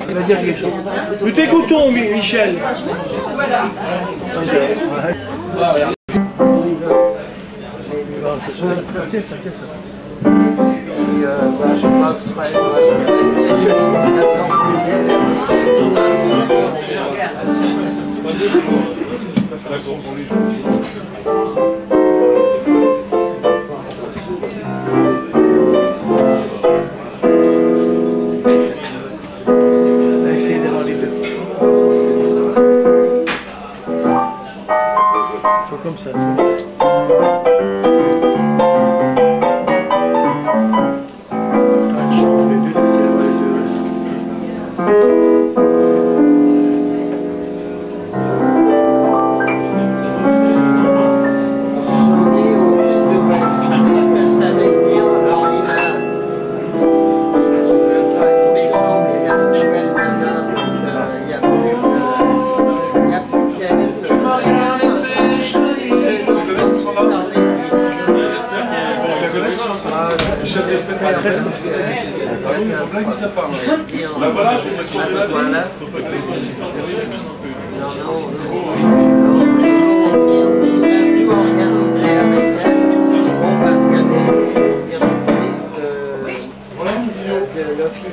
Il va dire quelque chose. Nous t'écoutons, Michel. On va essayer d'avoir les deux. Toi comme ça.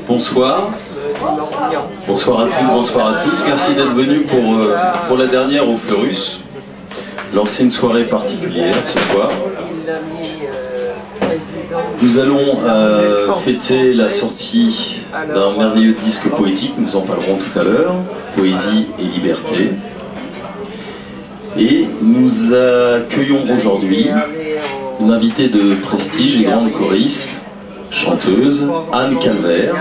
Bonsoir. Bonsoir à toutes, bonsoir à tous. Merci d'être venus pour la dernière au Fleurus. Alors c'est une soirée particulière ce soir. Nous allons fêter la sortie d'un merveilleux disque poétique, nous en parlerons tout à l'heure, Poésie et Liberté. Et nous accueillons aujourd'hui une invitée de prestige et grande choriste, chanteuse, Anne Calvert.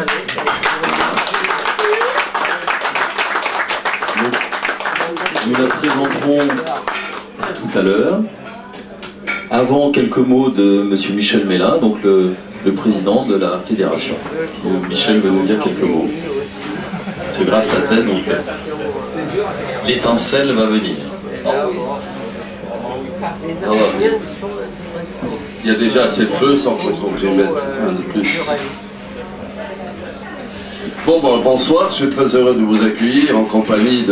Nous la présenterons tout à l'heure. Avant, quelques mots de M. Michel Mélin, donc le président de la fédération. Michel veut nous dire quelques mots. C'est grave la tête, donc l'étincelle va venir. Il y a déjà assez de feu sans qu'on trouve que je vais mettre un de plus. Bonsoir, je suis très heureux de vous accueillir en compagnie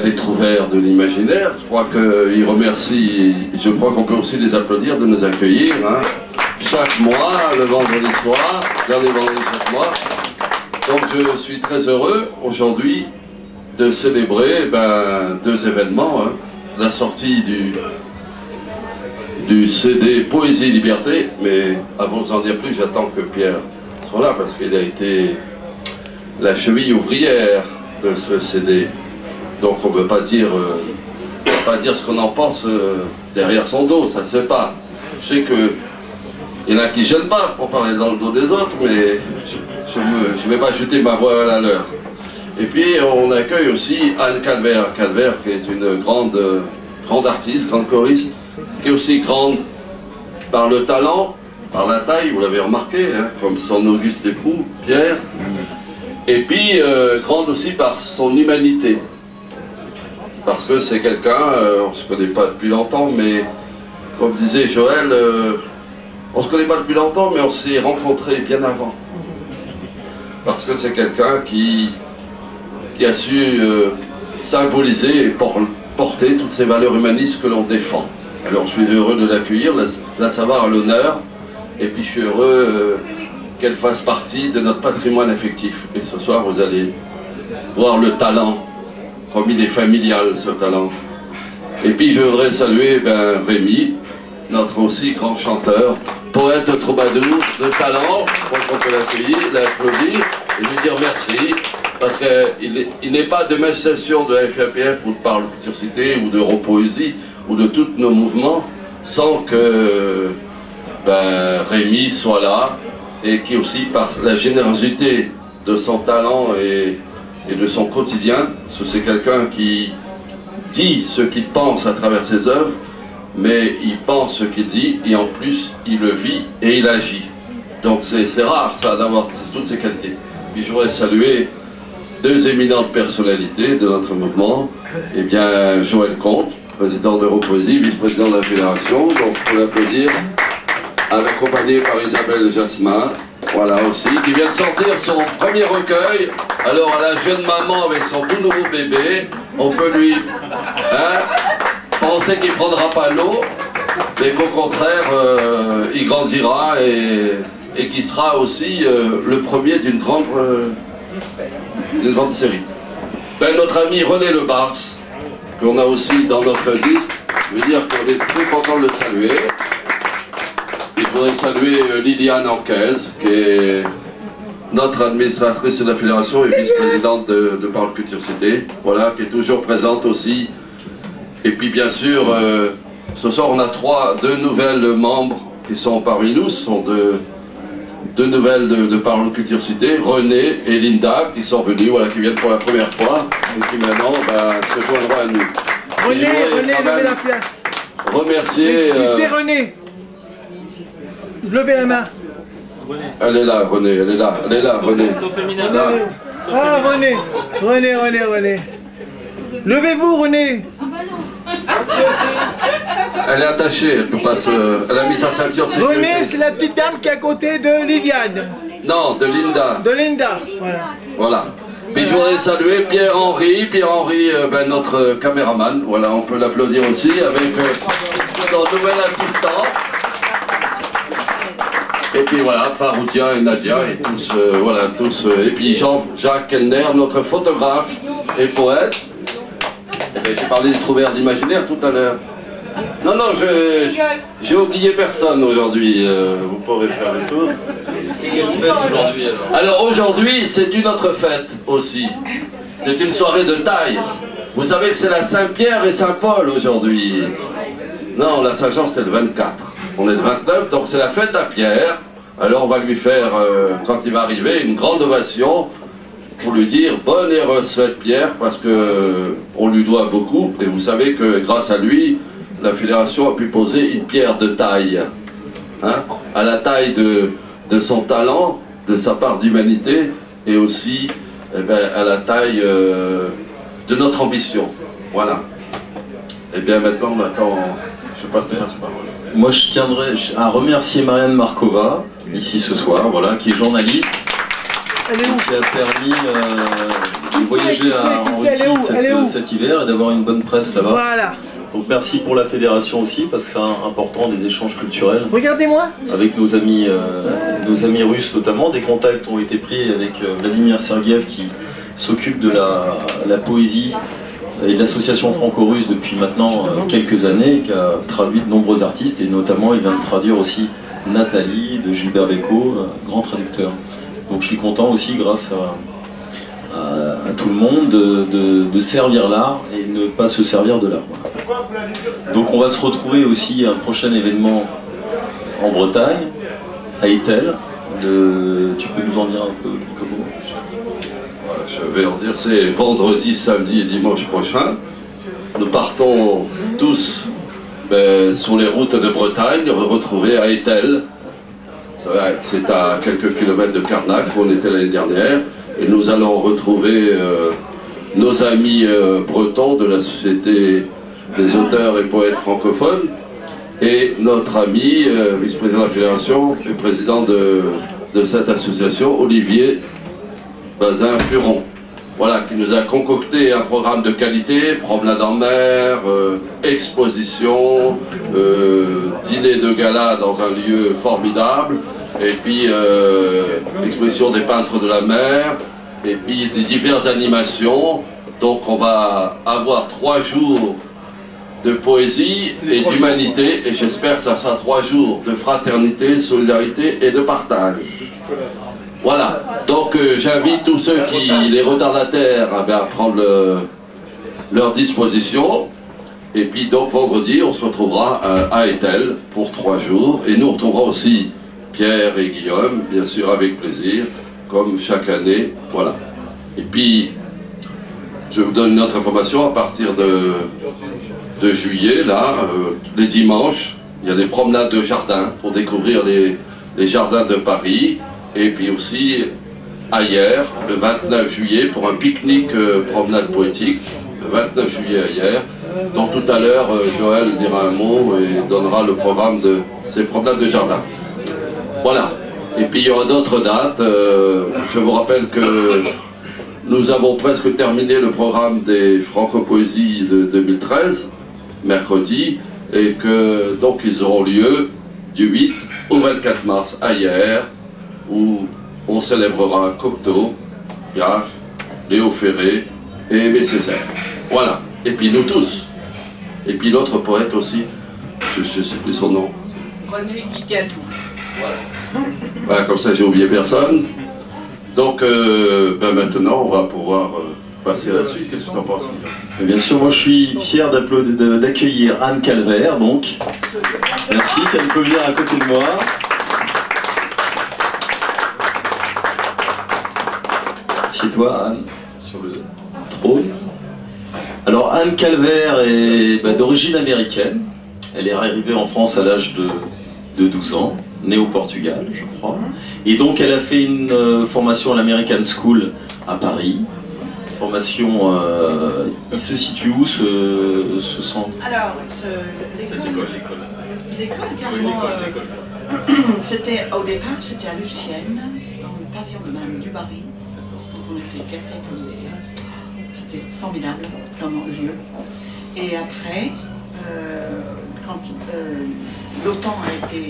des trouvères de l'imaginaire. Je crois qu'ils remercient, je crois qu'on peut aussi les applaudir de nous accueillir hein, chaque mois, le vendredi soir, dernier vendredi chaque mois. Donc je suis très heureux aujourd'hui de célébrer deux événements. Hein. La sortie du CD Poésie Liberté, mais avant de vous en dire plus, j'attends que Pierre soit là parce qu'il a été la cheville ouvrière de ce CD. Donc on ne peut pas dire ce qu'on en pense derrière son dos, ça se fait pas. Je sais qu'il y en a qui ne gênent pas pour parler dans le dos des autres, mais je ne vais pas jeter ma voix à l'heure. Et puis on accueille aussi Anne Calvert, qui est une grande artiste, grande choriste, qui est aussi grande par le talent, par la taille, vous l'avez remarqué, hein, comme son auguste époux, Pierre, et puis grande aussi par son humanité. Parce que c'est quelqu'un, on ne se connaît pas depuis longtemps, mais comme disait Joël, on ne se connaît pas depuis longtemps, mais on s'est rencontrés bien avant. Parce que c'est quelqu'un qui a su symboliser et porter toutes ces valeurs humanistes que l'on défend. Alors je suis heureux de l'accueillir, la savoir à l'honneur, et puis je suis heureux qu'elle fasse partie de notre patrimoine affectif. Et ce soir, vous allez voir le talent. Comme il est familial, ce talent. Et puis je voudrais saluer Rémi, notre aussi grand chanteur, poète troubadour de talent, on peut l'accueillir, l'applaudir, et lui dire merci, parce qu'il n'est pas de manifestation de la FAPF ou de Parle Culture Cité ou d'Europoésie ou de tous nos mouvements sans que Rémi soit là, et qui aussi par la générosité de son talent et de son quotidien, parce que c'est quelqu'un qui dit ce qu'il pense à travers ses œuvres, mais il pense ce qu'il dit, et en plus, il le vit et il agit. Donc c'est rare, ça, d'avoir toutes ces qualités. Puis je voudrais saluer deux éminentes personnalités de notre mouvement, eh bien Joël Comte, président d'Europoésie, vice-président de la Fédération, donc pour l'applaudir, accompagné par Isabelle Jasmin, Voilà aussi, qui vient de sortir son premier recueil. Alors à la jeune maman avec son tout nouveau bébé, on peut lui penser qu'il ne prendra pas l'eau, mais qu'au contraire, il grandira et qu'il sera aussi le premier d'une grande série. Ben, notre ami René Lebars, qu'on a aussi dans notre disque, je veux dire qu'on est très content de le saluer. Je voudrais saluer Liliane Anquez, qui est notre administratrice de la fédération et vice-présidente de Parole Culture Cité, voilà, qui est toujours présente aussi. Et puis bien sûr, ce soir on a deux nouvelles membres qui sont parmi nous, ce sont deux nouvelles de Parole Culture Cité, René et Linda, qui sont venus, voilà, qui viennent pour la première fois, et qui maintenant se joindront à nous. René, levez la place. Remercier... c'est René. Levez la main. Elle est là, René, elle est là, René. Ah, René. Levez-vous, René. Elle est attachée, elle peut pas se... Elle a mis sa ceinture de sécurité. René, c'est la petite dame qui est à côté de Liliane. Non, de Linda. De Linda, voilà. Voilà. Puis je voudrais saluer Pierre-Henri, notre caméraman, voilà, on peut l'applaudir aussi, avec notre nouvel assistant. Et puis voilà, Faroudia et Nadia, et tous, et puis Jean-Jacques Kellner, notre photographe et poète. Et bien, j'ai parlé des trouvères d'imaginaire tout à l'heure. Non, j'ai oublié personne aujourd'hui, vous pourrez faire le tour. Alors aujourd'hui, c'est une autre fête aussi. C'est une soirée de taille. Vous savez que c'est la Saint-Pierre et Saint-Paul aujourd'hui. Non, la Saint-Jean c'était le 24. On est le 29, donc c'est la fête à Pierre. Alors on va lui faire, quand il va arriver, une grande ovation pour lui dire bonne et heureuse fête Pierre, parce que on lui doit beaucoup. Et vous savez que grâce à lui, la fédération a pu poser une pierre de taille, à la taille de son talent, de sa part d'humanité, et aussi à la taille de notre ambition. Voilà. Et bien maintenant on attend, je passe la parole. Moi je tiendrai à remercier Marianne Markova, ici ce soir, voilà, qui est journaliste, qui a permis de voyager en Russie cet hiver et d'avoir une bonne presse là-bas. Voilà. Donc merci pour la fédération aussi, parce que c'est important des échanges culturels. Regardez-moi. Avec nos amis russes notamment, des contacts ont été pris avec Vladimir Sergueïev qui s'occupe de la poésie et de l'association franco-russe depuis maintenant quelques années, qui a traduit de nombreux artistes, et notamment il vient de traduire aussi Nathalie de Gilbert Bécaud, grand traducteur. Donc je suis content aussi, grâce à tout le monde, de servir l'art et ne pas se servir de l'art. Voilà. Donc on va se retrouver aussi à un prochain événement en Bretagne, à Etel. Tu peux nous en dire un peu quelques mots? Je vais en dire, c'est vendredi, samedi et dimanche prochain. Nous partons tous sur les routes de Bretagne, retrouver à Etel. C'est à quelques kilomètres de Carnac, où on était l'année dernière. Et nous allons retrouver nos amis bretons de la Société des auteurs et poètes francophones et notre ami, vice-président de la fédération et président de cette association, Olivier Bazin-Furon. Voilà, qui nous a concocté un programme de qualité, promenade en mer, exposition, dîner de gala dans un lieu formidable, et puis exposition des peintres de la mer, et puis des diverses animations. Donc on va avoir 3 jours de poésie et d'humanité, et j'espère que ça sera 3 jours de fraternité, solidarité et de partage. Voilà, donc j'invite tous ceux les retardataires à prendre leur disposition. Et puis donc vendredi, on se retrouvera à Etel pour 3 jours. Et nous retrouverons aussi Pierre et Guillaume, bien sûr, avec plaisir, comme chaque année. Voilà. Et puis, je vous donne une autre information, à partir de juillet, là, les dimanches, il y a des promenades de jardin pour découvrir les jardins de Paris. Et puis aussi, ailleurs, le 29 juillet, pour un pique-nique promenade poétique, le 29 juillet ailleurs. Donc tout à l'heure, Joël dira un mot et donnera le programme de ces promenades de jardin. Voilà. Et puis il y aura d'autres dates. Je vous rappelle que nous avons presque terminé le programme des Francopoésies de 2013, mercredi, et que donc ils auront lieu du 8 au 24 mars à Hyères, où on célébrera Cocteau, Graff, Léo Ferré et Aimé Césaire. Voilà. Et puis nous tous. Et puis l'autre poète aussi, je ne sais plus son nom. René Guicadou. Voilà, comme ça j'ai oublié personne. Donc maintenant on va pouvoir passer à la suite. Qu'est-ce que tu en penses? Et bien sûr, moi je suis fier d'accueillir Anne Calvert, donc. Merci, ça peut venir à côté de moi. Assieds-toi, Anne, sur le trône. Alors Anne Calvert est d'origine américaine. Elle est arrivée en France à l'âge de 12 ans, née au Portugal, je crois. Et donc elle a fait une formation à l'American School à Paris. Formation, il se situe où ce centre? Alors, l'école, carrément, c'était, au départ, c'était à Lucienne, dans le pavillon de Madame Dubarry. On était gâtés comme des... C'était formidable comme lieu. Et après, quand l'OTAN a été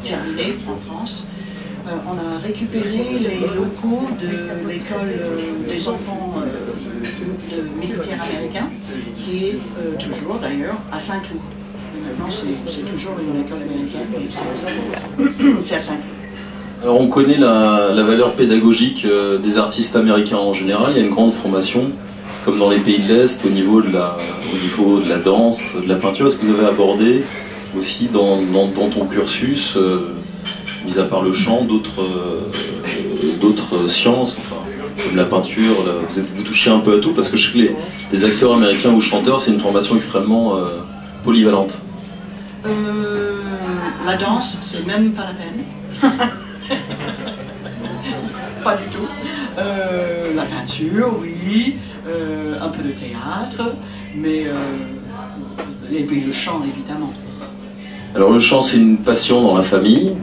terminé en France, on a récupéré les locaux de l'école des enfants de militaires américains, qui est toujours d'ailleurs à Saint-Cloud. Maintenant c'est toujours une école américaine, mais c'est à Saint-Cloud. Alors on connaît la valeur pédagogique des artistes américains en général. Il y a une grande formation, comme dans les pays de l'Est, au niveau de la danse, de la peinture. Est-ce que vous avez abordé aussi dans ton cursus, mis à part le chant, d'autres sciences, enfin, comme la peinture, vous touchez un peu à tout, parce que je sais que les acteurs américains ou chanteurs, c'est une formation extrêmement polyvalente. La danse, c'est même pas la peine. Pas du tout. La peinture, oui, un peu de théâtre, mais et puis le chant, évidemment. Alors le chant, c'est une passion dans la famille.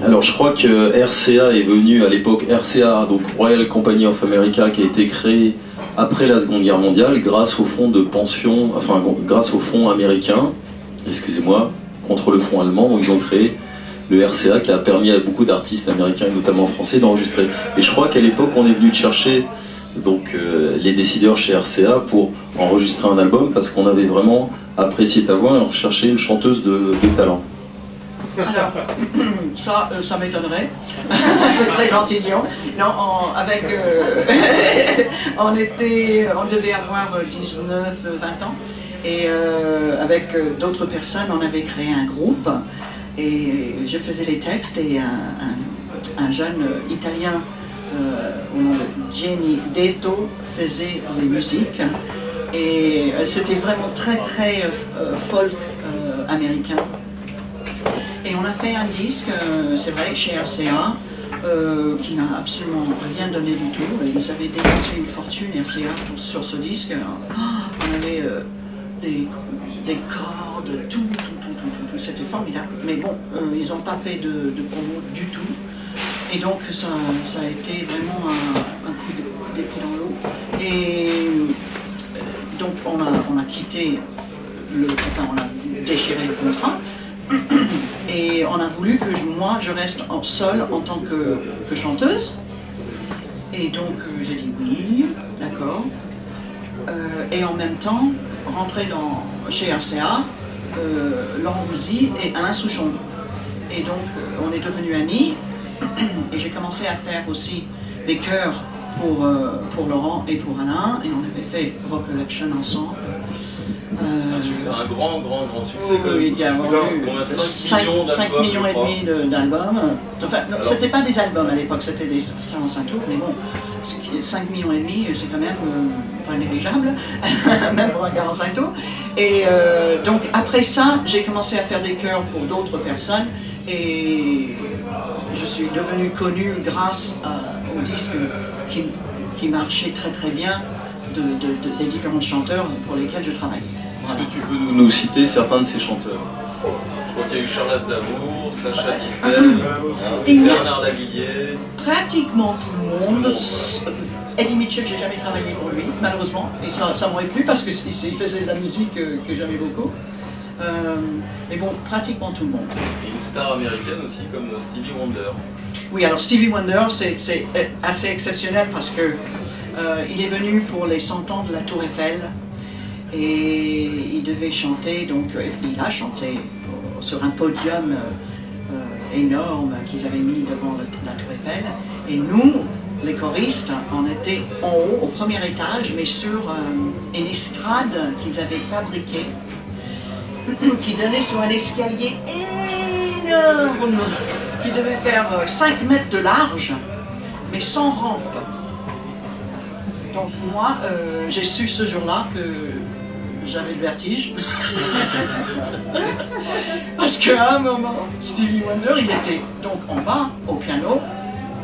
Alors je crois que RCA est venu à l'époque, RCA, donc Royal Company of America, qui a été créé après la Seconde Guerre mondiale grâce au fonds de pension, enfin grâce au fonds américain, excusez-moi, contre le fonds allemand. Donc ils ont créé le RCA qui a permis à beaucoup d'artistes américains et notamment français d'enregistrer. Et je crois qu'à l'époque on est venu chercher donc les décideurs chez RCA pour enregistrer un album parce qu'on avait vraiment apprécié ta voix et on recherchait une chanteuse de talent. Alors, ça m'étonnerait. C'est très gentil, Lyon. Non, on devait avoir 19, 20 ans. Et avec d'autres personnes, on avait créé un groupe. Et je faisais les textes et un jeune Italien au nom de Jenny Detto faisait les musiques. Et c'était vraiment très très folk américain. Et on a fait un disque, c'est vrai, chez RCA, qui n'a absolument rien donné du tout. Ils avaient dépensé une fortune, RCA, sur ce disque. On avait des cordes, tout. C'était formidable. Mais bon, ils n'ont pas fait de promo du tout. Et donc, ça a été vraiment un coup d'épée dans l'eau. Et donc, on a quitté enfin, on a déchiré le contrat. Et on a voulu que moi je reste seule en tant que chanteuse. Et donc j'ai dit oui, d'accord. Et en même temps, rentrer chez RCA, Laurent Voulzy et Alain Souchon. Et donc on est devenus amis. Et j'ai commencé à faire aussi des chœurs pour Laurent et pour Alain. Et on avait fait Rock Collection ensemble. Un grand succès. Oui, il y a eu 5 millions et demi d'albums. Enfin, c'était pas des albums à l'époque, c'était des 45 tours, mais bon, 5 millions et demi, c'est quand même pas négligeable, même pour un 45 tours. Et donc après ça, j'ai commencé à faire des chœurs pour d'autres personnes et je suis devenue connue grâce au disque qui marchait très très bien des différents chanteurs pour lesquels je travaille. Est-ce que tu peux nous citer certains de ces chanteurs? Donc il y a eu Charles Aznavour, Sacha Distel, Bernard Lavilliers. Pratiquement tout le monde. Eddie Mitchell, j'ai jamais travaillé pour lui, malheureusement, et ça m'aurait plu parce qu'il faisait de la musique que j'aimais beaucoup. Mais bon, pratiquement tout le monde. Et une star américaine aussi comme Stevie Wonder. Oui, alors Stevie Wonder, c'est assez exceptionnel parce que il est venu pour les 100 ans de la Tour Eiffel et il devait chanter, donc il a chanté sur un podium énorme qu'ils avaient mis devant la Tour Eiffel. Et nous, les choristes, on était en haut, au premier étage, mais sur une estrade qu'ils avaient fabriquée, qui donnait sur un escalier énorme, qui devait faire 5 mètres de large, mais sans rampe. Donc moi, j'ai su ce jour-là que j'avais le vertige. Parce qu'à un moment, Stevie Wonder, il était donc en bas, au piano,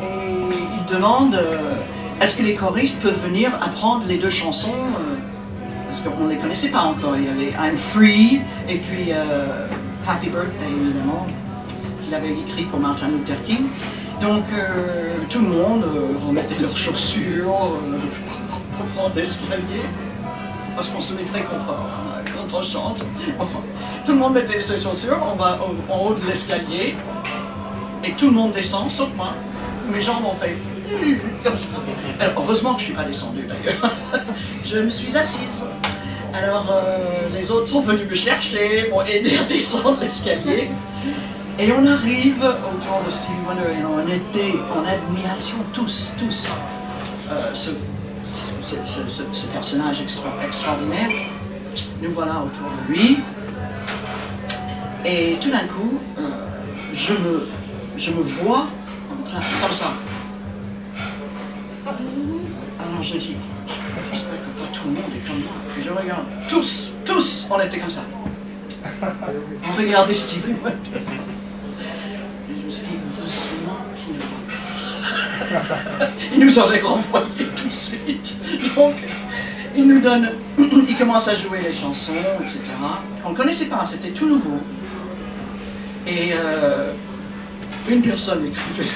et il demande est-ce que les choristes peuvent venir apprendre les 2 chansons parce qu'on ne les connaissait pas encore. Il y avait I'm Free et puis Happy Birthday, évidemment, qu'il avait écrit pour Martin Luther King. Donc tout le monde remettait leurs chaussures pour prendre l'escalier, parce qu'on se met très confort quand on chante. Tout le monde mettait ses chaussures, on va en haut de l'escalier, et tout le monde descend, sauf moi. Mes jambes ont fait comme ça. Alors, heureusement que je ne suis pas descendue d'ailleurs. Je me suis assise. Alors les autres sont venus me chercher, m'ont aidé à descendre l'escalier. Et on arrive autour de Stevie Wonder et on était en admiration tous. Ce personnage extraordinaire. Nous voilà autour de lui. Et tout d'un coup, je me vois en train, comme ça. Alors je dis, j'espère que pas tout le monde est comme moi. Et je regarde, tous, on était comme ça. On regardait Stevie Wonder. Et je me suis dit, heureusement qu'il il nous aurait renvoyé tout de suite. Donc, il commence à jouer les chansons, etc. On ne connaissait pas, c'était tout nouveau. Et une personne écrivait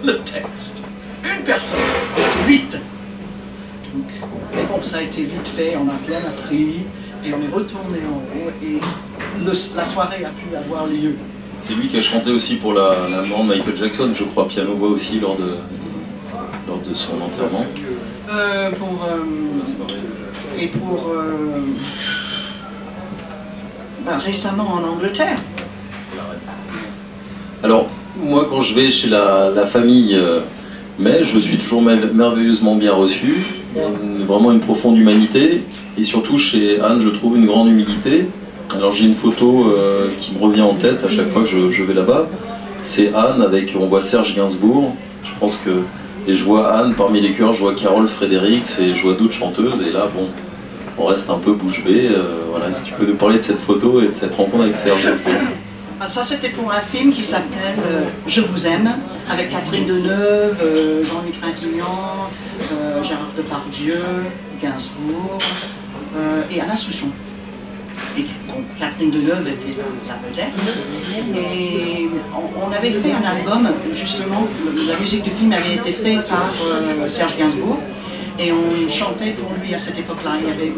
le texte. Une personne, 8. Donc, mais bon, ça a été vite fait, on a bien appris, et on est retourné en haut, et la soirée a pu avoir lieu. C'est lui qui a chanté aussi pour la mort de Michael Jackson, je crois, piano-voix aussi lors de son enterrement. Récemment en Angleterre. Alors, moi, quand je vais chez la famille mais je suis toujours merveilleusement bien reçu, vraiment une profonde humanité, et surtout chez Anne, je trouve une grande humilité. Alors j'ai une photo qui me revient en tête à chaque fois que je vais là-bas, c'est Anne avec, on voit Serge Gainsbourg, je pense que, et je vois Anne parmi les chœurs, je vois Carole Fredericks et je vois d'autres chanteuses, et là bon, on reste un peu bouche bée. Voilà, est-ce que tu peux nous parler de cette photo et de cette rencontre avec Serge Gainsbourg? Ça c'était pour un film qui s'appelle Je vous aime, avec Catherine Deneuve, Jean-Luc Trintignant, Gérard Depardieu, Gainsbourg et Alain Souchon. Et donc, Catherine Deneuve était la vedette. Et on avait fait un album, justement, la musique du film avait été faite par Serge Gainsbourg. Et on chantait pour lui à cette époque-là. Il y avait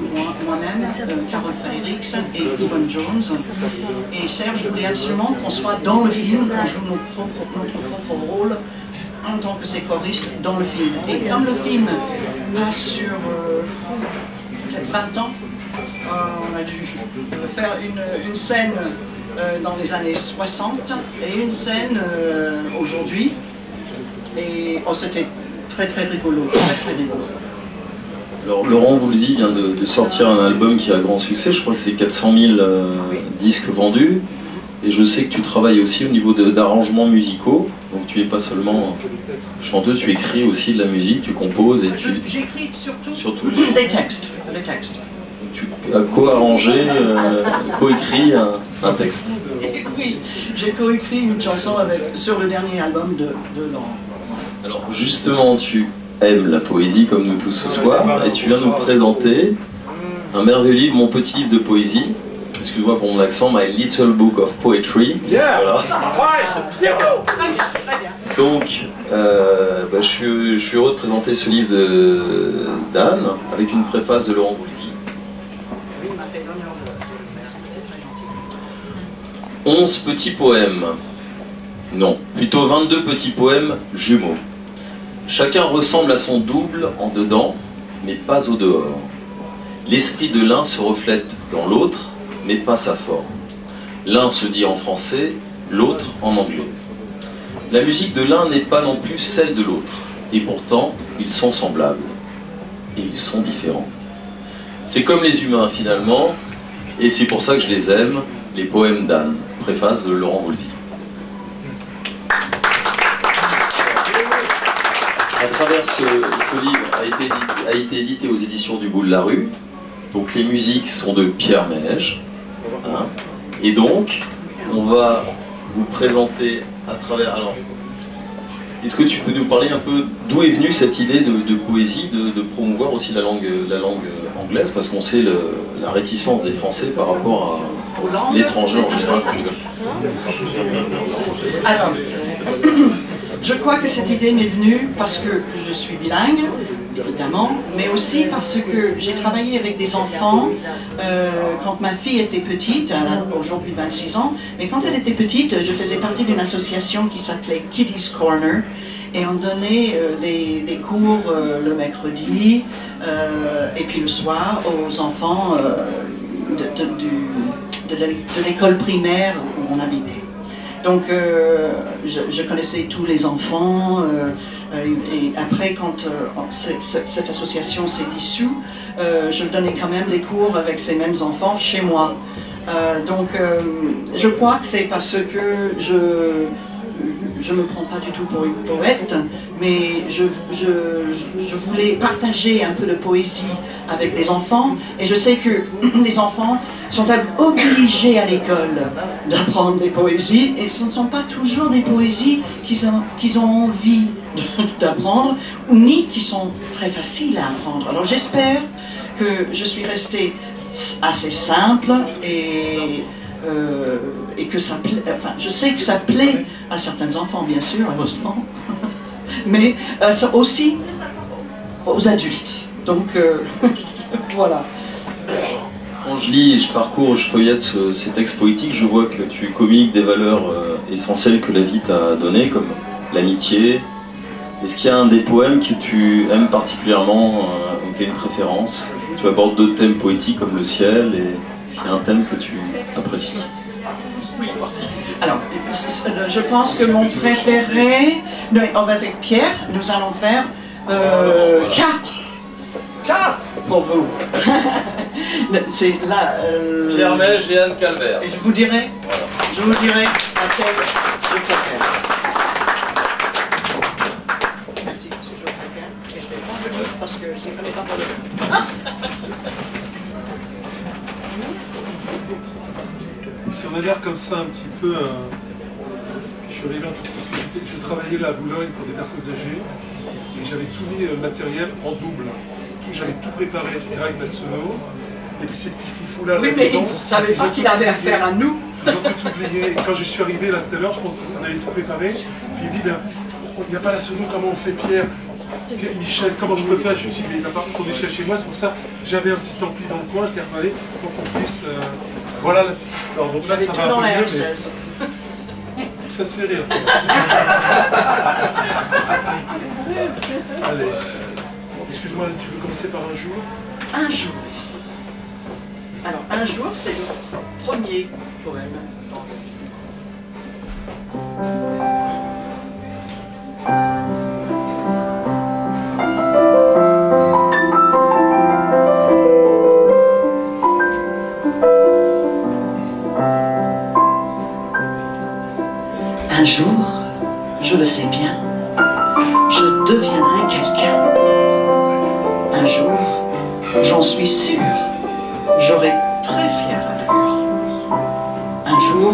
moi-même, Carole Fredericks et Yvonne Jones. Et Serge voulait absolument qu'on soit dans le film, qu'on joue notre propre rôle en tant que ses choristes dans le film. Et comme le film passe sur peut-être 20 ans, on a dû faire une scène dans les années 60 et une scène aujourd'hui. Et c'était très rigolo, très rigolo. Alors Laurent Voulzy vient de sortir un album qui a grand succès, je crois que c'est 400 000 disques vendus. Et je sais que tu travailles aussi au niveau d'arrangements musicaux, donc tu n'es pas seulement chanteuse, tu écris aussi de la musique, tu composes et tu... J'écris surtout des textes. Tu as co-arrangé, co-écrit un texte. Oui, j'ai co-écrit une chanson sur le dernier album de Laurent. Alors justement, tu aimes la poésie comme nous tous ce soir, et tu viens nous présenter un merveilleux livre, Mon petit livre de poésie, excuse-moi pour mon accent, My Little Book of Poetry. Yeah. Voilà. Fine. Très bien, très bien. Donc, je suis heureux de présenter ce livre d'Anne, avec une préface de Laurent Voulzy. Oui, il m'a fait l'honneur de le faire, c'était très gentil. 11 petits poèmes. Non, plutôt 22 petits poèmes jumeaux. Chacun ressemble à son double en dedans, mais pas au dehors. L'esprit de l'un se reflète dans l'autre, mais pas sa forme. L'un se dit en français, l'autre en anglais. La musique de l'un n'est pas non plus celle de l'autre, et pourtant, ils sont semblables. Et ils sont différents. C'est comme les humains finalement, et c'est pour ça que je les aime, les poèmes d'Anne, préface de Laurent Voulzy. À travers ce livre a été édité aux éditions du Bout de la Rue. Donc les musiques sont de Pierre Ménège. Hein. Et donc, on va vous présenter à travers... Alors, est-ce que tu peux nous parler un peu d'où est venue cette idée de poésie, de promouvoir aussi la langue anglaise, parce qu'on sait la réticence des Français par rapport à l'étranger en général. Alors, je crois que cette idée m'est venue parce que je suis bilingue, évidemment, mais aussi parce que j'ai travaillé avec des enfants quand ma fille était petite, elle a aujourd'hui 26 ans, mais quand elle était petite, je faisais partie d'une association qui s'appelait Kiddies Corner, et on donnait des cours le mercredi et puis le soir aux enfants de l'école primaire où on habitait. Donc je connaissais tous les enfants et après quand cette association s'est dissoute, je donnais quand même des cours avec ces mêmes enfants chez moi. Donc je crois que c'est parce que je me prends pas du tout pour une poète, mais je voulais partager un peu de poésie avec des enfants, et je sais que les enfants sont obligés à l'école d'apprendre des poésies, et ce ne sont pas toujours des poésies qu'ils ont envie d'apprendre, ni qui sont très faciles à apprendre. Alors j'espère que je suis restée assez simple et que ça plaît, enfin je sais que ça plaît à certains enfants bien sûr, heureusement, mais ça aussi aux adultes. Donc voilà. Quand je lis, je parcours, je feuillette ces textes poétiques, je vois que tu communiques des valeurs essentielles que la vie t'a données, comme l'amitié. Est-ce qu'il y a un des poèmes que tu aimes particulièrement, ou tu as une préférence? Tu abordes d'autres thèmes poétiques comme le ciel, et est-ce qu'il y a un thème que tu apprécies? Oui. Alors, je pense que mon préféré, avec Pierre, nous allons faire 4 pour vous. C'est là. Pierre Ménège et Anne Calvert. Et je vous dirai laquelle je préfère. Merci, parce que je préfère. Et je vais prendre le livre parce que je ne connais pas pour le. Si on a l'air comme ça un petit peu, je suis arrivé parce que je travaillais là à Boulogne pour des personnes âgées et j'avais tout mis matériel en double. J'avais tout préparé, etc. avec ma sono. Et puis ces petits foufous là, oui, mais ils ne savaient pas qu'il avait affaire à nous. Ils ont tout oublié. Et quand je suis arrivé là tout à l'heure, je pense qu'on avait tout préparé. Puis il me dit, ben, il n'y a pas la sono, comment on fait Pierre? Michel, comment je peux faire? Je me suis dit, mais il ne va pas retourner chez moi. C'est pour ça j'avais un petit ampli dans le coin, je l'ai reparlé pour qu'on puisse. Voilà la petite histoire. Donc là, ça va un peu mieux, mais... Ça te fait rire. Allez. Excuse-moi, tu veux commencer par un jour? Un jour. Alors, un jour, c'est le premier poème dans le livre. Un jour, je le sais bien, je deviendrai quelqu'un. Un jour, j'en suis sûr, j'aurai très fière allure. Un jour,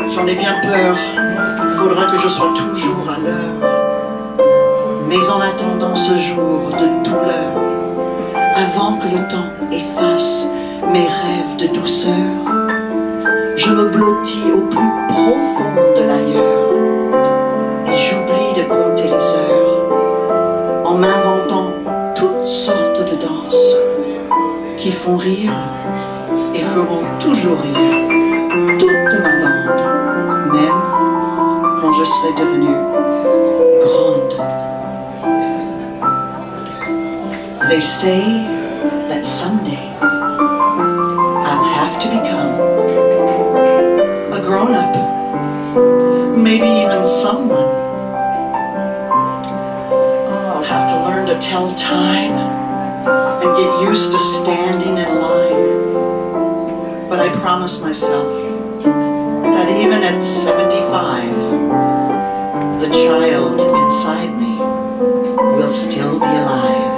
j'en ai bien peur, il faudra que je sois toujours à l'heure. Mais en attendant ce jour de douleur, avant que le temps efface mes rêves de douceur. Je me blottis au plus profond de l'ailleurs et j'oublie de compter les heures en m'inventant toutes sortes de danses qui font rire et feront toujours rire toute ma bande, même quand je serai devenue grande. They say that someday I'll have to become a grown-up, maybe even someone. Oh, I'll have to learn to tell time and get used to standing in line. But I promise myself that even at 75, the child inside me will still be alive.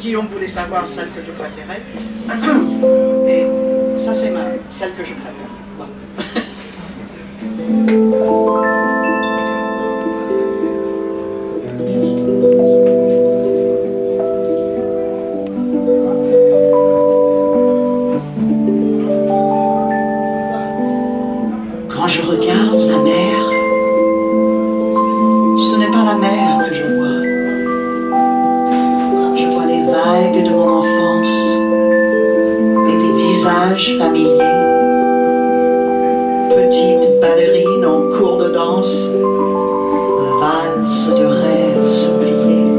Guillaume voulait savoir celle que je préférais. Et ça, c'est celle que je préfère. Bon. Quand je regarde la mer, ce n'est pas la mer que je vois. Je vois les vagues de mon enfance et des visages familiers. Petite ballerine en cours de danse, valse de rêves oubliés.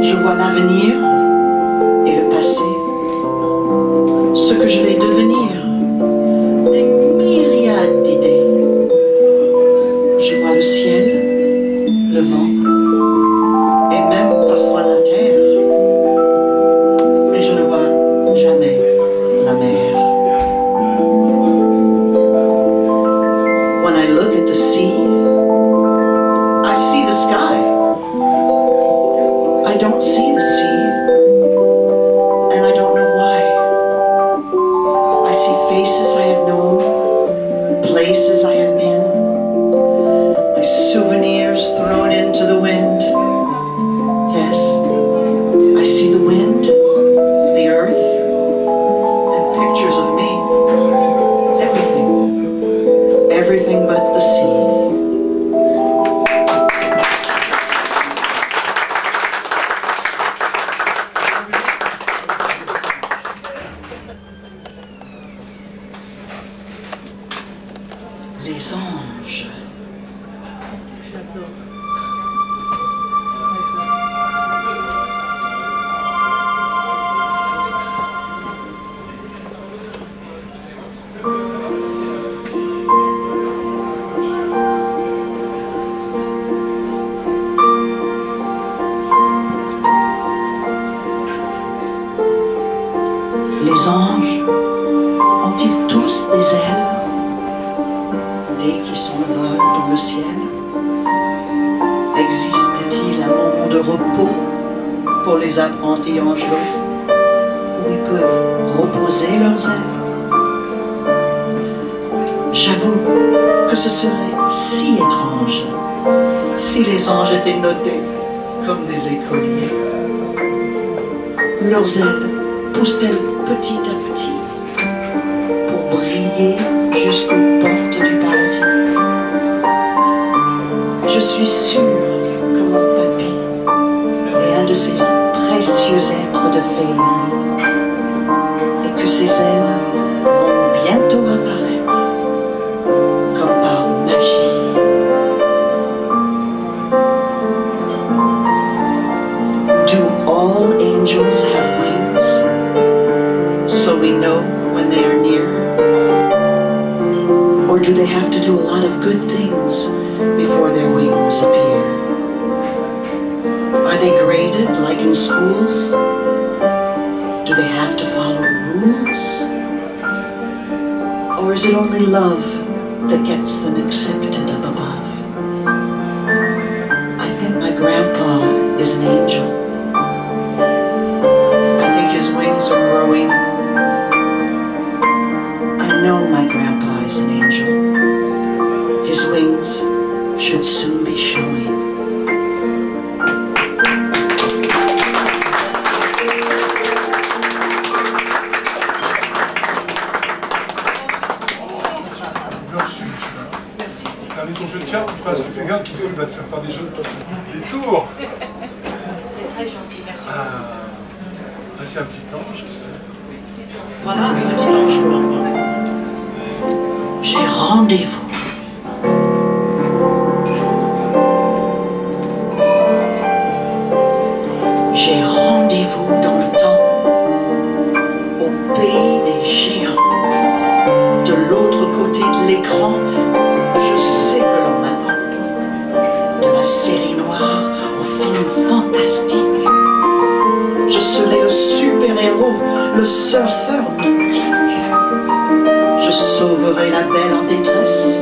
Je vois l'avenir et le passé, ce que je vais devenir, des myriades d'idées. Je vois le ciel, le vent, et même parfois la terre, mais je ne vois jamais la mer. When I look at the sea, I see the sky. I don't see the sea, and I don't know why. I see faces I have known, places I have been, my souvenirs thrown into the wind. Yes, I see the wind, the earth, and pictures of me. Everything. Everything but the sea. Les anges. Les anges ont-ils tous des ailes dès qu'ils s'envolent dans le ciel? Existe-t-il un moment de repos pour les apprentis angelaux où ils peuvent reposer leurs ailes? J'avoue que ce serait si étrange si les anges étaient notés comme des écoliers. Leurs ailes poussent-elles petit à petit pour briller jusqu'aux portes du paradis? Je suis sûre que mon papy est un de ces précieux êtres de féerie et que ses ailes vont bientôt apparaître comme par magie. Do all angels have wings so we know when they are near? Or do they have to do a lot of good things before their wings appear? Are they graded like in schools? Do they have to follow rules? Or is it only love that gets them accepted up above? I think my grandpa is an angel. I think his wings are growing his wings should soon be showing. Regardez ton jeu de cartes, parce que fais gaffe, il va te faire faire des tours. C'est très gentil, merci. Là, c'est un petit ange, je sais. Voilà un petit ange blanc. J'ai rendez-vous. J'ai rendez-vous dans le temps, au pays des géants. De l'autre côté de l'écran, je sais que l'on m'attend. De la série noire au film fantastique, je serai le super-héros, le surfeur mythique. Je sauverai la belle en détresse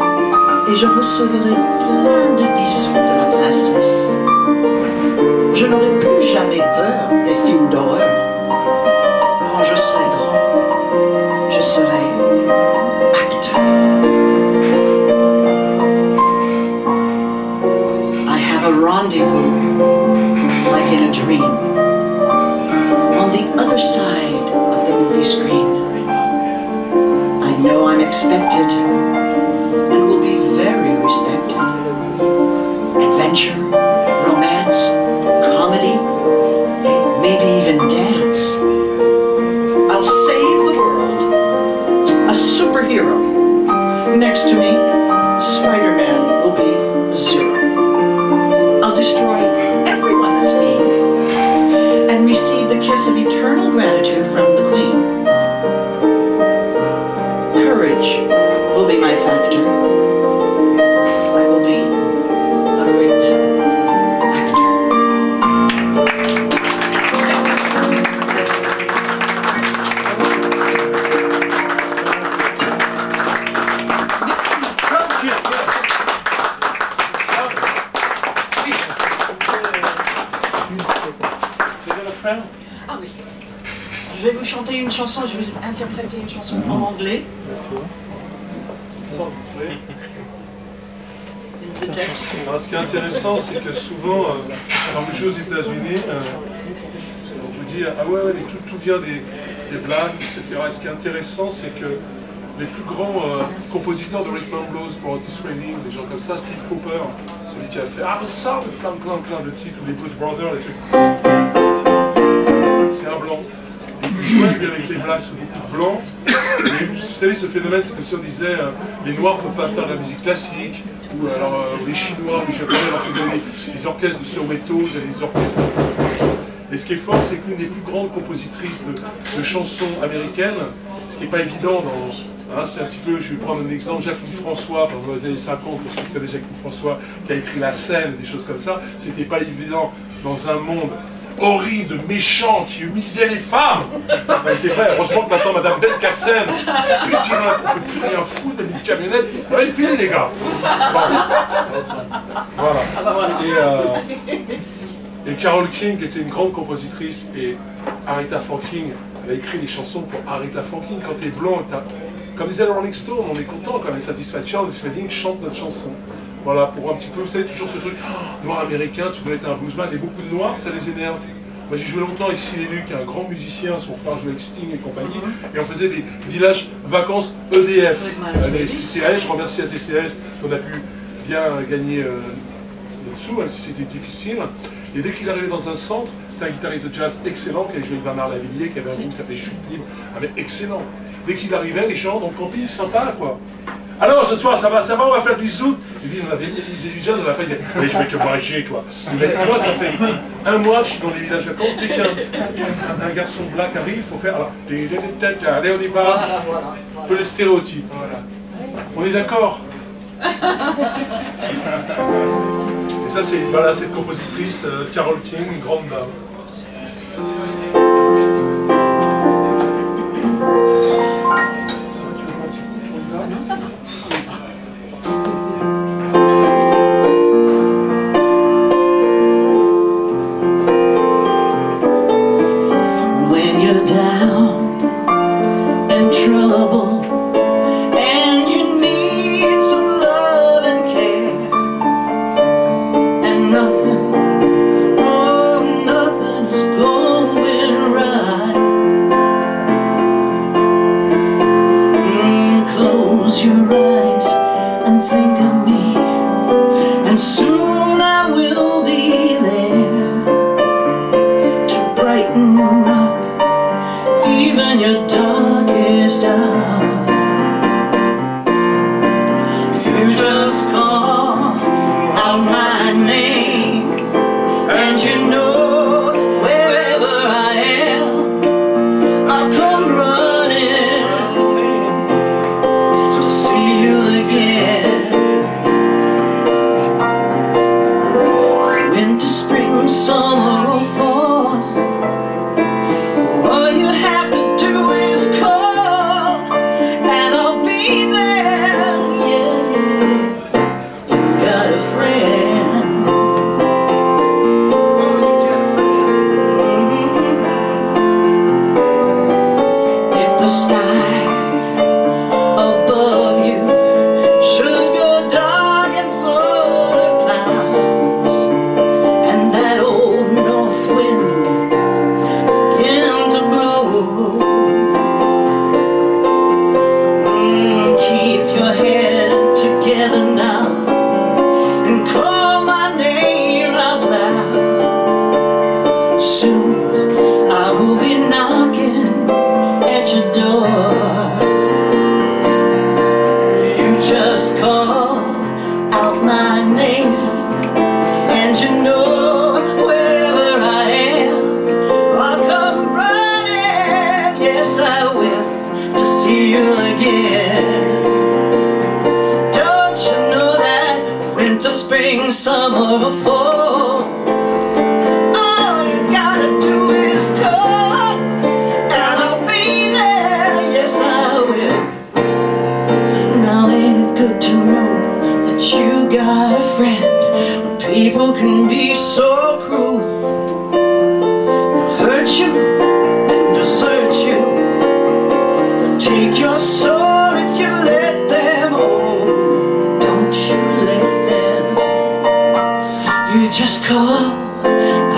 et je recevrai plein de bisous de la princesse. Je n'aurai plus jamais peur des films d'horreur. Quand je serai grand, je serai acteur. I have a rendezvous, like in a dream, on the other side of the movie screen. I know I'm expected and will be very respected. Adventure, romance, comedy, maybe even dance. I'll save the world. A superhero. Next to me, Spider-Man will be zero. I'll destroy everyone that's mean and receive the kiss of eternal gratitude from the Queen. Courage will be my factor. I will be a great actor. Ah oui. Je vais vous chanter une chanson, je vais interpréter une chanson en anglais. Alors, ce qui est intéressant, c'est que souvent, quand vous jouez aux États-Unis, on vous dit ah ouais, mais tout vient des blagues, etc. Et ce qui est intéressant, c'est que les plus grands compositeurs de rhythm and blues, pour Otis Redding, des gens comme ça, Steve Cooper, celui qui a fait ça, plein de titres, ou les Blues Brothers, les trucs. C'est un blanc. Il jouait avec les blacks, c'est beaucoup de blancs. Et vous savez, ce phénomène, c'est comme si on disait les Noirs ne peuvent pas faire de la musique classique, ou alors les Chinois, les Japonais, alors qu'ils avaient les orchestres de Soweto, ils avaient les orchestres. Et ce qui est fort, c'est que l'une des plus grandes compositrices de chansons américaines, ce qui n'est pas évident dans. C'est un petit peu, je vais prendre un exemple, Jacqueline François, dans les années 50, pour ceux qui connaissent Jacqueline François, qui a écrit La Scène, des choses comme ça, c'était pas évident dans un monde horrible, de méchants, qui humiliaient les femmes. C'est vrai, heureusement que maintenant Madame Belkacem peut tirer on ne peut plus rien foutre dans une camionnette. Ça va être fini les gars. Voilà. Et Carole King était une grande compositrice et Aretha Franklin, elle a écrit des chansons pour Aretha Franklin. Quand t'es blanc, comme disait le Rolling Stone, on est content quand les Satisfaction, Otis Redding chantent notre chanson. Voilà, pour un petit peu, vous savez, toujours ce truc, noir américain, tu dois être un bluesman, et beaucoup de noirs, ça les énerve. Moi j'ai joué longtemps ici, les Lucs, un grand musicien, son frère jouait avec Sting et compagnie, et on faisait des villages vacances EDF. Les CCAS, je remercie la CCAS qu'on a pu bien gagner là-dessous, même si c'était difficile. Et dès qu'il arrivait dans un centre, c'était un guitariste de jazz excellent, qui avait joué avec Bernard Lavilliers, qui avait un groupe qui s'appelait Chute Libre, mais excellent. Dès qu'il arrivait, les gens dans le camping, sympa quoi. Alors ce soir, ça va, on va faire du zouk. Il dit, il faisait du jazz à la fin, il disait, mais je vais te manger, toi. Mais toi, ça fait un mois que je suis dans les villages vacances, dès qu'un garçon black arrive, il faut faire, alors, allez, on y va, un peu les stéréotypes. Voilà. On est d'accord? Et ça, c'est voilà, cette compositrice, Carole King, une grande dame. Ça va, tu veux un petit coup, tu regardes? Non, ça va. When you're down and trouble and you need some love and care.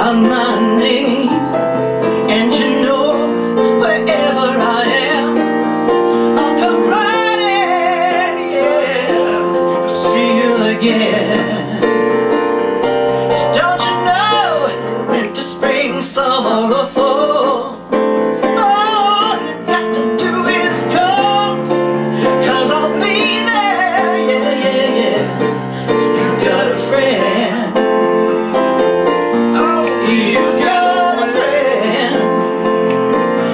out my name, and you know wherever I am, I'll come running, yeah, to see you again. Don't you know, winter, spring, summer, or fall, all you got to do is call, 'cause I'll be there, yeah, yeah, yeah. You got a friend. Oh, you got a friend.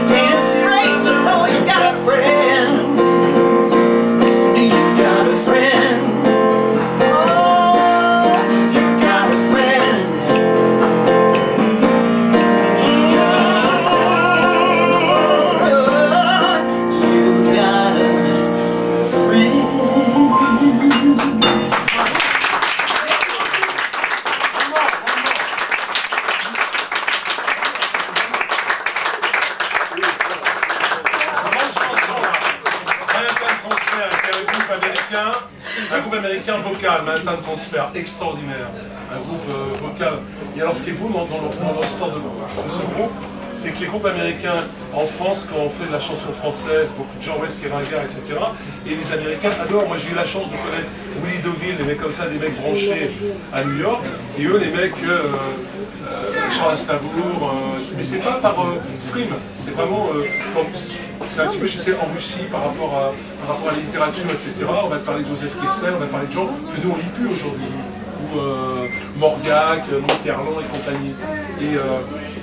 It's great to know you got a friend. You got a friend. Oh, you got a friend. You got a friend. Un groupe américain vocal, Manhattan Transfer, extraordinaire. Un groupe vocal. Et alors ce qui est beau dans l'histoire de ce groupe, c'est que les groupes américains en France, quand on fait de la chanson française, beaucoup de gens, ouais, c'est ringard, etc. Et les Américains adorent. Moi j'ai eu la chance de connaître Willie DeVille, des mecs comme ça, des mecs branchés à New York. Et eux, les mecs, Charles Aznavour, mais c'est pas par frime, c'est vraiment, c'est un petit peu, je sais, en Russie par rapport à la littérature, etc. On va te parler de Joseph Kessel, on va te parler de gens que nous on lit plus aujourd'hui, ou Morgac, Mitterrand et compagnie.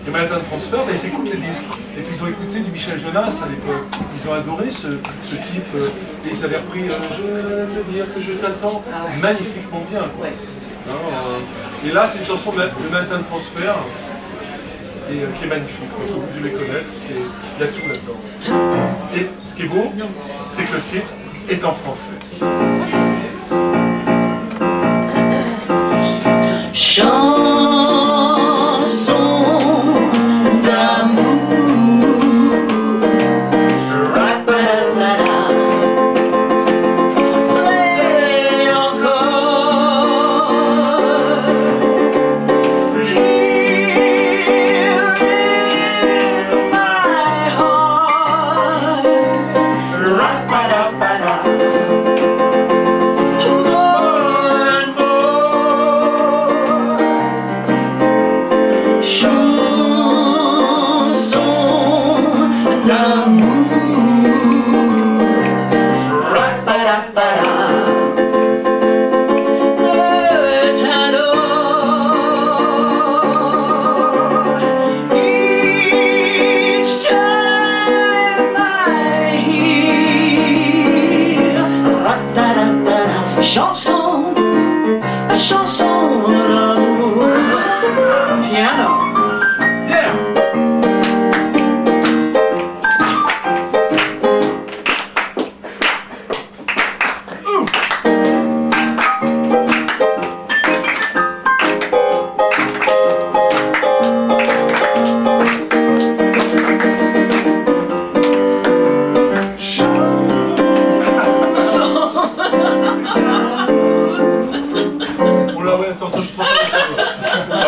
Et Manhattan Transfer, bah, ils écoutent les disques. Et puis ils ont écouté du Michel Jonas à l'époque. Ils ont adoré ce type. Et ils avaient repris Je veux dire que je t'attends magnifiquement bien. Quoi. Et là, c'est une chanson de Manhattan Transfer et, qui est magnifique. Vous devez les connaître, il y a tout là-dedans. Et ce qui est beau, c'est que le titre est en français. Chanson d'amour, ra-pa-da-da-da, play encore, here in my heart, ra-pa-da-da-da. Chanson, chanson d'amour. Piano. Yeah. Oula, ouais, attends, je suis trop fort de ça. Voilà.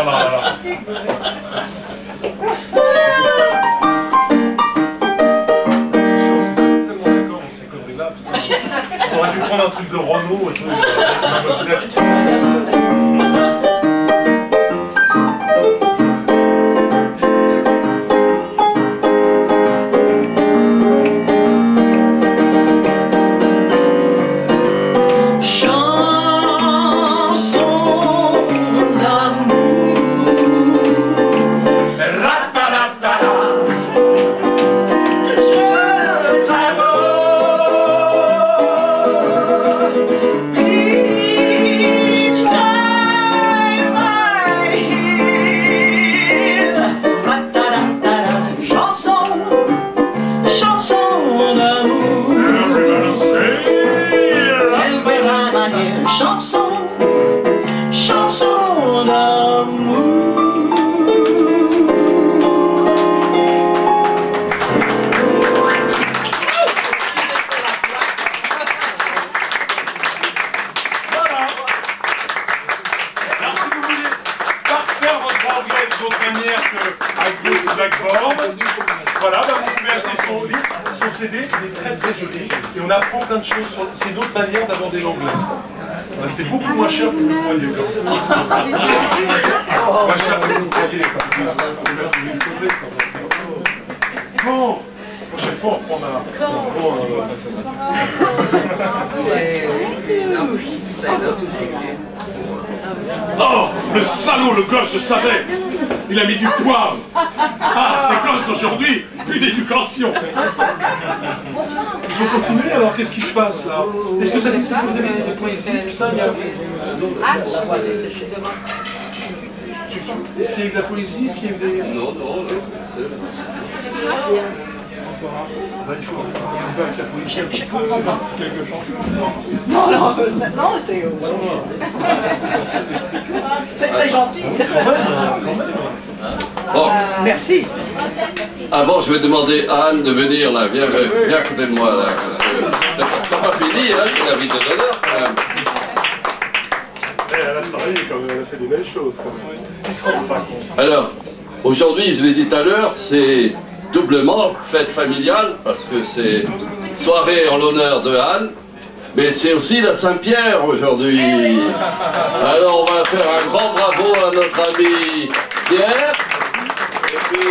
C'est chiant, parce que j'ai tellement d'accord dans ces conneries-là, putain. On aurait dû prendre un truc de Renault et tout. Chanson d'amour. autre manière qu'avec le Blackboard. Voilà, bah, vous pouvez acheter son livre, son CD, il est très très joli. Et on apprend plein de choses. C'est une autre manière d'aborder l'anglais. Voilà, c'est beaucoup moins cher que vous le croyez. Moins cher que vous le croyez. Bon, la prochaine fois on reprend Oh, le salaud, le gosse, je savais. Il a mis du poivre. Ah, ces gosses d'aujourd'hui, plus d'éducation. Il faut continuer alors, qu'est-ce qui se passe là? Est-ce que vous avez des poésies, tout ça? Est-ce qu'il y a eu de la poésie? Est-ce qu'il y a eu des... Non, non, il faut avec la poésie. Je comprends pas. Non, non, maintenant c'est... C'est très gentil. Bon. Merci. Avant, je vais demander à Anne de venir là. Viens à côté de moi là. Parce que pas fini, hein, c'est la vie de l'honneur quand même. Elle a travaillé quand même, elle a fait des belles choses quand même. Ils se rendent pas compte. Alors, aujourd'hui, je l'ai dit tout à l'heure, c'est doublement fête familiale, parce que c'est soirée en l'honneur de Anne, mais c'est aussi la Saint-Pierre aujourd'hui. Alors on va faire un grand bravo à notre ami Pierre. Et puis,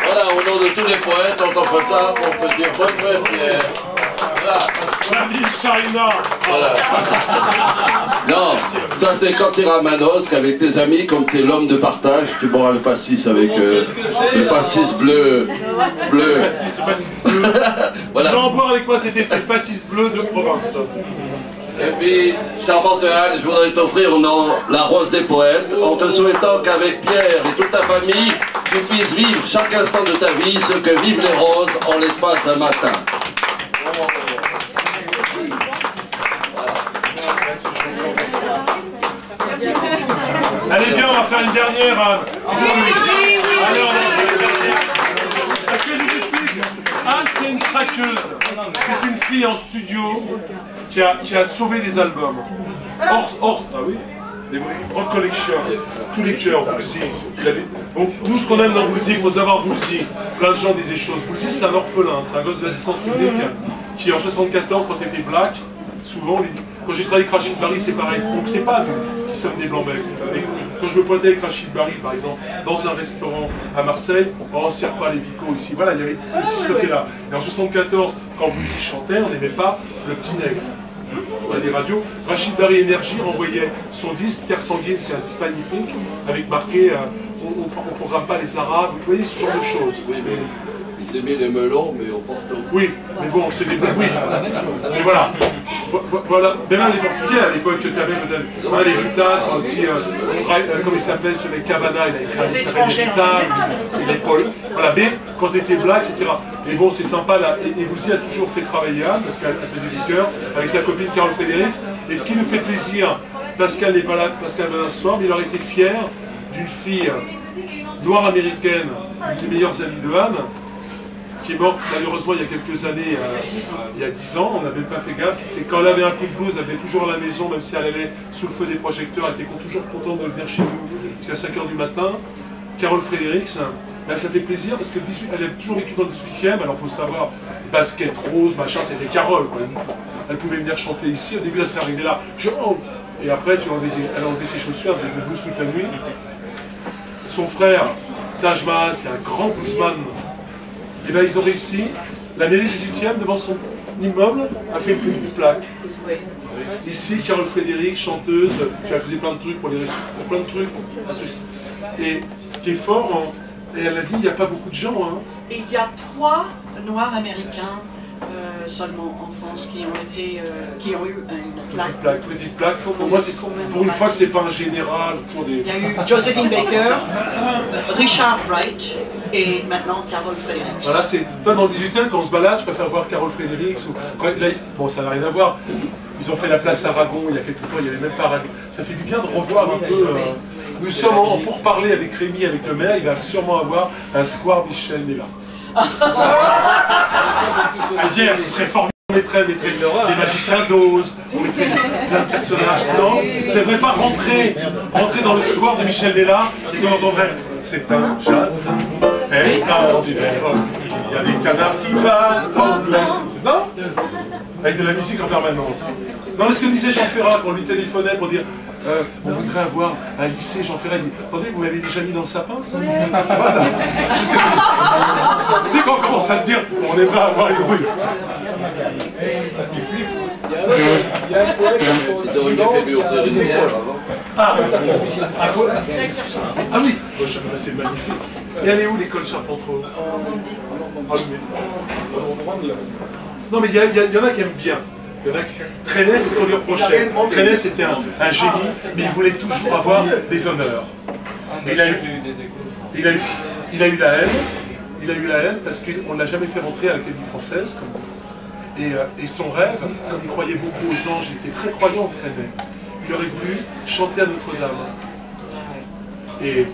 voilà, au nom de tous les poètes, on t'offre ça pour te dire bonne fête Pierre. Voilà. La vie China. Voilà. Non, ça c'est quand tu iras à Manosque avec tes amis, comme tu es l'homme de partage, tu boiras le pastis avec le pastis bleu. Le pastis bleu. Voilà. Tu vas en boire avec moi, c'était le pastis bleu de province. Et puis, charmante Anne, je voudrais t'offrir la rose des poètes, en te souhaitant qu'avec Pierre et toute ta famille, tu puisses vivre chaque instant de ta vie ce que vivent les roses en l'espace d'un matin. Allez, viens, on va faire une dernière. Alors, est-ce que je vous explique? Anne, c'est une craqueuse. C'est une fille en studio qui a sauvé des albums. Ah oui, les vrais Rock Collection, tous les cœurs, Woolsey. Donc, nous, ce qu'on aime dans Woolsey, il faut savoir Woolsey. Plein de gens disaient choses. Woolsey, c'est un orphelin, c'est un gosse de l'assistance publique qui, en 74, quand il était black, souvent, quand j'ai travaillé avec Rachid Barry, c'est pareil. Donc, c'est pas nous qui sommes des blancs-becs. Quand je me pointais avec Rachid Barry, par exemple, dans un restaurant à Marseille, on ne sert pas les bicots ici. Voilà, il y avait aussi ce côté-là. Et en 74, quand Woolsey chantait, on n'aimait pas le petit nègre. On a des radios. Rachid Barry Énergie renvoyait son disque Terre Sanguine, qui est un disque magnifique, avec marqué on ne programme pas les Arabes. Vous voyez ce genre de choses. Oui, mais ils aimaient les melons, mais au Porto. Oui, mais bon, c'est des... Oui, mais voilà. Voilà, même les Portugais à l'époque, tu avais les Ritanes aussi, comment il s'appelle, ce mec Cavana, il a écrit un livre qui s'appelle les Ritanes, c'est les Paul. Voilà, mais quand tu étais black, etc. Et bon, c'est sympa là, et Woolsey a toujours fait travailler Anne, parce qu'elle faisait des chœurs, avec sa copine Carole Fredericks. Et ce qui nous fait plaisir, Pascal n'est pas là, Pascal va ce soir, mais il aurait été fier d'une fille noire américaine, une des meilleures amies de Anne, qui est morte malheureusement il y a quelques années, il y a 10 ans, on n'a même pas fait gaffe. Et quand elle avait un coup de blues, elle venait toujours à la maison, même si elle allait sous le feu des projecteurs, elle était toujours contente de venir chez nous, jusqu'à 5 h du matin. Carole Fredericks, ben, ça fait plaisir parce qu'elle a toujours vécu dans le 18e, alors il faut savoir, basket rose, machin, c'était Carole, quoi. Elle pouvait venir chanter ici, au début elle serait arrivée là, et après elle a enlevé ses chaussures, elle faisait du blues toute la nuit. Son frère, Taj Mahal, c'est un grand bluesman. Et bien ils ont réussi, la mairie du 18e, devant son immeuble, a fait une petite plaque. Ici, Carole Fredericks, chanteuse, elle faisait plein de trucs pour les restaurants, plein de trucs. Et ce qui est fort, et elle a dit, il n'y a pas beaucoup de gens. Hein. Et il y a 3 Noirs américains seulement en France qui ont eu une plaque. Petite plaque. Pour moi, pour une fois que c'est pas un général. Il y a eu Josephine Baker, Richard Wright et maintenant Carole Fredericks. Voilà, c'est toi dans le 18e, quand on se balade, je préfère voir Carole Fredericks. Bon, ça n'a rien à voir. Ils ont fait la place Aragon il y a quelques temps, il n'y avait même pas Aragon. Ça fait du bien de revoir un peu. Nous sommes en pourparlers avec Rémi, avec le maire, il va sûrement avoir un square Michel Mella. Hier, ce serait formidable. mettrait des magiciens d'Oz, on mettrait plein de personnages. Non, tu n'aimerais pas rentrer dans le square de Michel Bella et qu'on entendrait « C'est un jardin extraordinaire, il y a des canards qui battent en l'air. » Non? Avec de la musique en permanence. Non, mais ce que disait Jean Ferrat quand on lui téléphonait pour dire on voudrait avoir un lycée, Jean Ferrat dit « Attendez, vous m'avez déjà mis dans le sapin ?» Tu sais, quand on commence à te dire « On aimerait avoir une rue », Il y a un problème. Ils auraient bien fait lui offrir une école avant. Ah oui, c'est magnifique. Et elle est où l'école Charpentreau? Non mais il y en a qui aiment bien. Il y en a qui... Trenet, c'est ce qu'on lui reprochait. Trenet, c'était un génie, mais il voulait toujours avoir des honneurs. Et il a eu la haine. Il a eu la haine parce qu'on ne l'a jamais fait rentrer à l'Académie française. Et son rêve, comme il croyait beaucoup aux anges, il était très croyant, Trenet. Il aurait voulu chanter à Notre-Dame. Et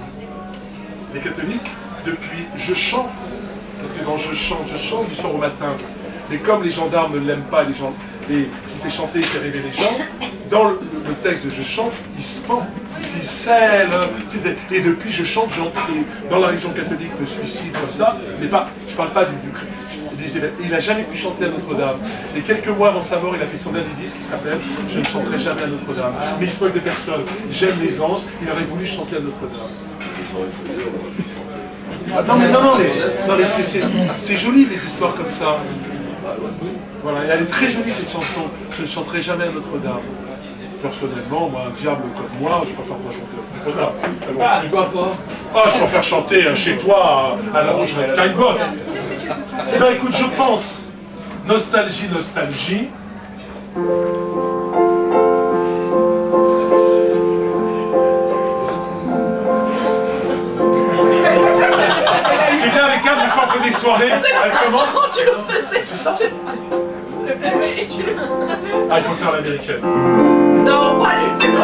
les catholiques, depuis « Je chante », parce que dans « Je chante » du soir au matin, mais comme les gendarmes ne l'aiment pas, qui fait chanter et fait rêver les gens, dans le texte de « Je chante », il se pend, il ficelle, et depuis « Je chante », dans la religion catholique, le suicide comme ça, mais pas, je ne parle pas du il n'a jamais pu chanter à Notre-Dame. Et quelques mois avant sa mort, il a fait son dernier disque qui s'appelle « Je ne chanterai jamais à Notre-Dame ». Mais il se moque de personne. J'aime les anges, il aurait voulu chanter à Notre-Dame. Non mais c'est joli des histoires comme ça. Voilà, elle est très jolie cette chanson. Je ne chanterai jamais à Notre-Dame. Personnellement, moi, un diable comme moi, je préfère pas chanter à Notre-Dame. Pourquoi pas? Ah, je préfère chanter chez toi à la Roche de Caillebotte. Eh bien, écoute, je pense. Nostalgie, nostalgie. Je viens avec elle, des fois, on fait des soirées. Elle commence. Tu le faisais. C'est ça? Et tu le... Ah, il faut faire l'américaine. Non, pas du tout.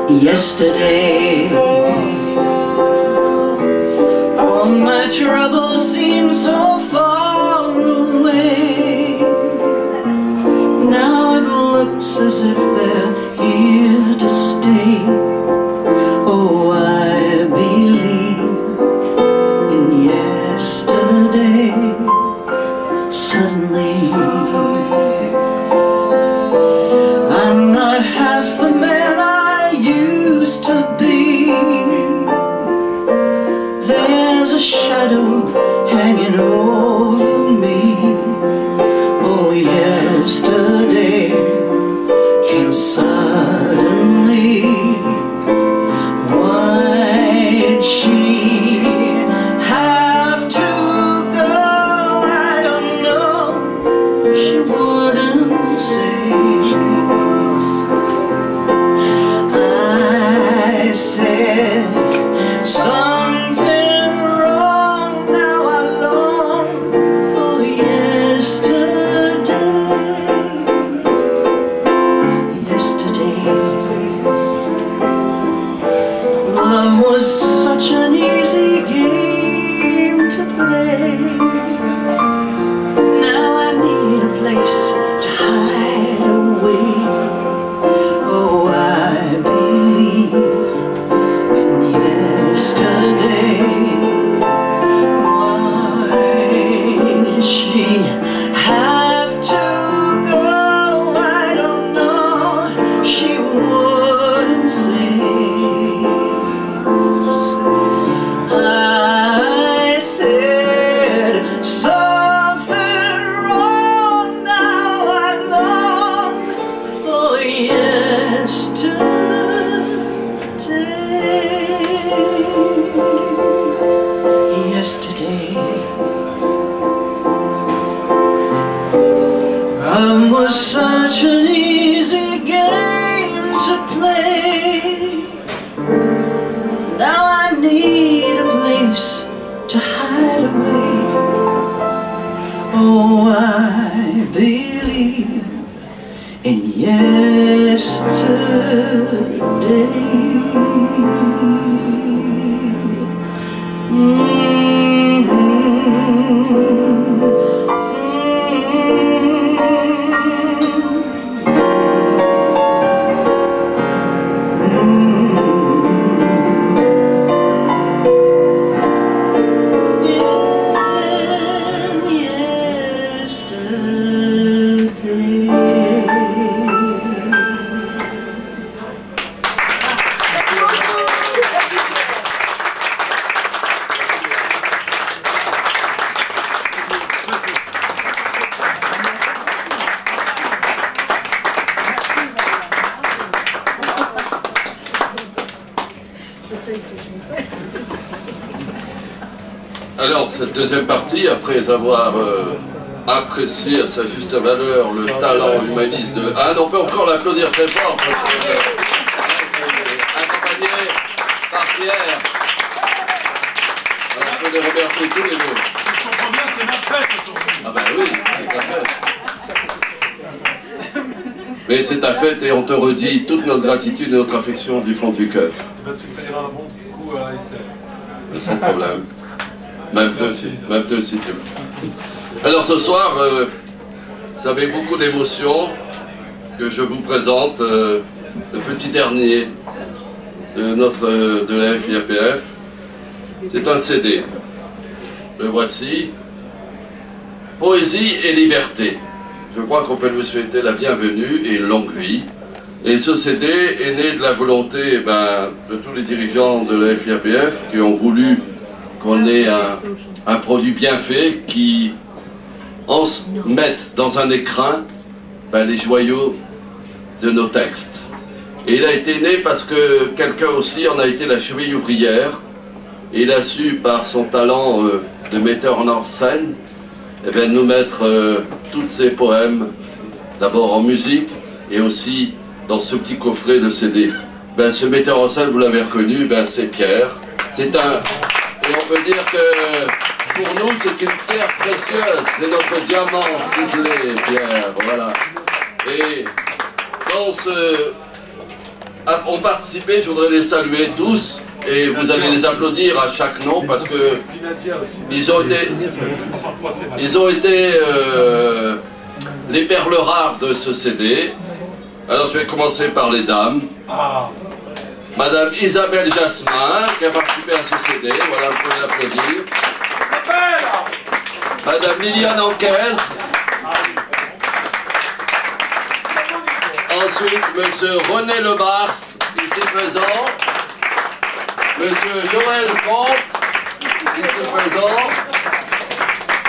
Yesterday, all my troubles seem so far away. Now it looks as if they're here to stay. Oh, I believe in yesterday. Suddenly, I'm not half the man I used to be. There's a shadow hanging over me. Oh, yesterday came suddenly. Why did she have to go? I don't know. She wouldn't say. I said something wrong. Now I long for yesterday. Love was such an easy game to play. Now I need a place to hide away. Oh, I believe in yesterday. Why did she have to go? I don't know. She wouldn't say. I said something wrong. Now I long for yesterday. Yesterday, love was such an easy game to play. Now I need a place to hide away. Oh, I believe in yesterday. Suddenly, I'm not half the man I used to be. There's a shadow hanging over me. Oh, yesterday came suddenly. Why did she have to go? I don't know. She wouldn't say. I said something wrong. Now I long for yesterday. Yesterday, love was such an easy game to play. Now I need a place to hide away. Oh, I believe in yesterday. Alors, cette deuxième partie, après avoir apprécié à sa juste valeur le talent humaniste de Anne, on peut encore l'applaudir très fort, parce que accompagné par Pierre. Alors, on peut les remercier tous les deux. Je comprends bien, c'est ma fête aujourd'hui. Ah ben oui, c'est ta fête. Mais c'est ta fête et on te redit toute notre gratitude et notre affection du fond du cœur. Tu me payeras un bon coup à Ethel. Sans problème. Même deux si tu veux. Alors ce soir, ça avec beaucoup d'émotion que je vous présente le petit dernier de la FIAPF. C'est un CD. Le voici. Poésie et liberté. Je crois qu'on peut lui souhaiter la bienvenue et une longue vie. Et ce CD est né de la volonté de tous les dirigeants de la FIAPF qui ont voulu qu'on ait un produit bien fait qui mette dans un écrin les joyaux de nos textes. Et il a été né parce que quelqu'un aussi en a été la cheville ouvrière et il a su par son talent de metteur en scène nous mettre tous ces poèmes d'abord en musique et aussi dans ce petit coffret de CD. Ce metteur en scène, vous l'avez reconnu, c'est Pierre. Et on peut dire que pour nous, c'est une pierre précieuse. C'est notre diamant ciselé, Pierre. Voilà. Et dans ont participé, je voudrais les saluer tous. Et vous allez les applaudir à chaque nom parce que ils ont été les perles rares de ce CD. Alors je vais commencer par les dames. Madame Isabelle Jasmin, qui a participé à ce CD, voilà, vous pouvez l'applaudir. Madame Liliane Anquez. Ensuite, Monsieur René Lebars, ici présent. Monsieur Joël Comte, ici présent.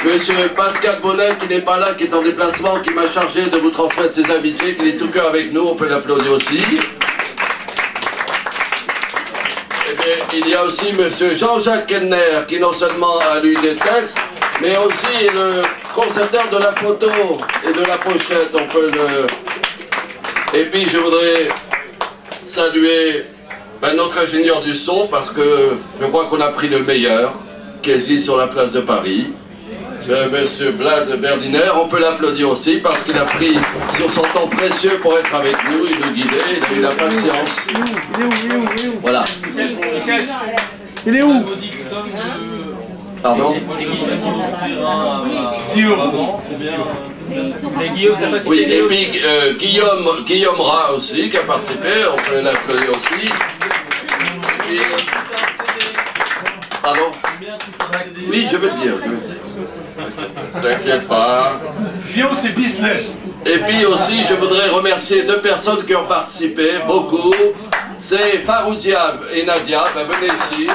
Monsieur Pascal Bonnet, qui n'est pas là, qui est en déplacement, qui m'a chargé de vous transmettre ses invités, qui est tout cœur avec nous, on peut l'applaudir aussi. Il y a aussi Monsieur Jean-Jacques Kenner qui non seulement a lu des textes, mais aussi est le concepteur de la photo et de la pochette. On peut le... Et puis je voudrais saluer notre ingénieur du son parce que je crois qu'on a pris le meilleur, quasi sur la place de Paris. Monsieur Vlad Berdiner, on peut l'applaudir aussi parce qu'il a pris sur son temps précieux pour être avec nous et nous guider, il a eu la patience. Voilà. Il est où? Pardon? Oui, et puis Guillaume Rat aussi qui a participé, on peut l'applaudir aussi. Et... Pardon? Oui, je veux te dire. T'inquiète pas. Bio, c'est business. Et puis aussi, je voudrais remercier deux personnes qui ont participé, beaucoup. C'est Faroudia et Nadia. Venez ici.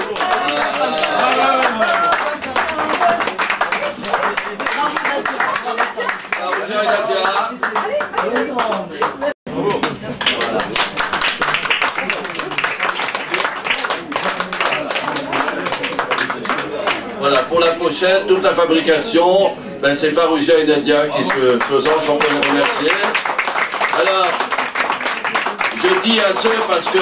Faroudia et Nadia. Voilà, pour la pochette, toute la fabrication, c'est Farouja et Nadia qui se faisant, j'en peux les remercier. Alors, je dis à ceux parce que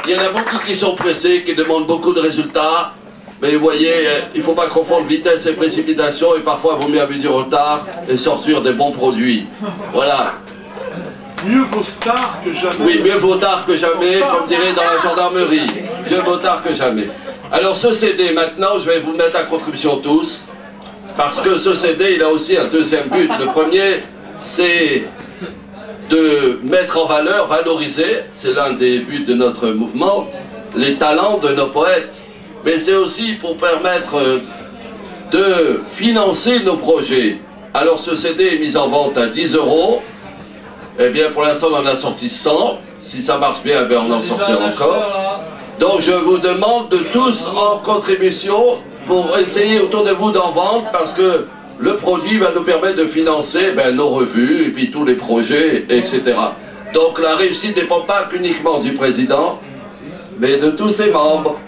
il y en a beaucoup qui sont pressés, qui demandent beaucoup de résultats, mais vous voyez, il ne faut pas confondre vitesse et précipitation, et parfois il vaut mieux avoir du retard et sortir des bons produits. Voilà. Mieux vaut tard que jamais. Oui, mieux vaut tard que jamais, comme dirait dans la gendarmerie. Mieux vaut tard que jamais. Alors ce CD, maintenant, je vais vous mettre à contribution tous, parce que ce CD, il a aussi un deuxième but. Le premier, c'est de mettre en valeur, valoriser, c'est l'un des buts de notre mouvement, les talents de nos poètes. Mais c'est aussi pour permettre de financer nos projets. Alors ce CD est mis en vente à 10 €. Eh bien pour l'instant on en a sorti 100. Si ça marche bien, eh bien, on en sortira encore. Donc je vous demande de tous en contribution pour essayer autour de vous d'en vendre, parce que le produit va nous permettre de financer nos revues et puis tous les projets, etc. Donc la réussite ne dépend pas uniquement du président, mais de tous ses membres.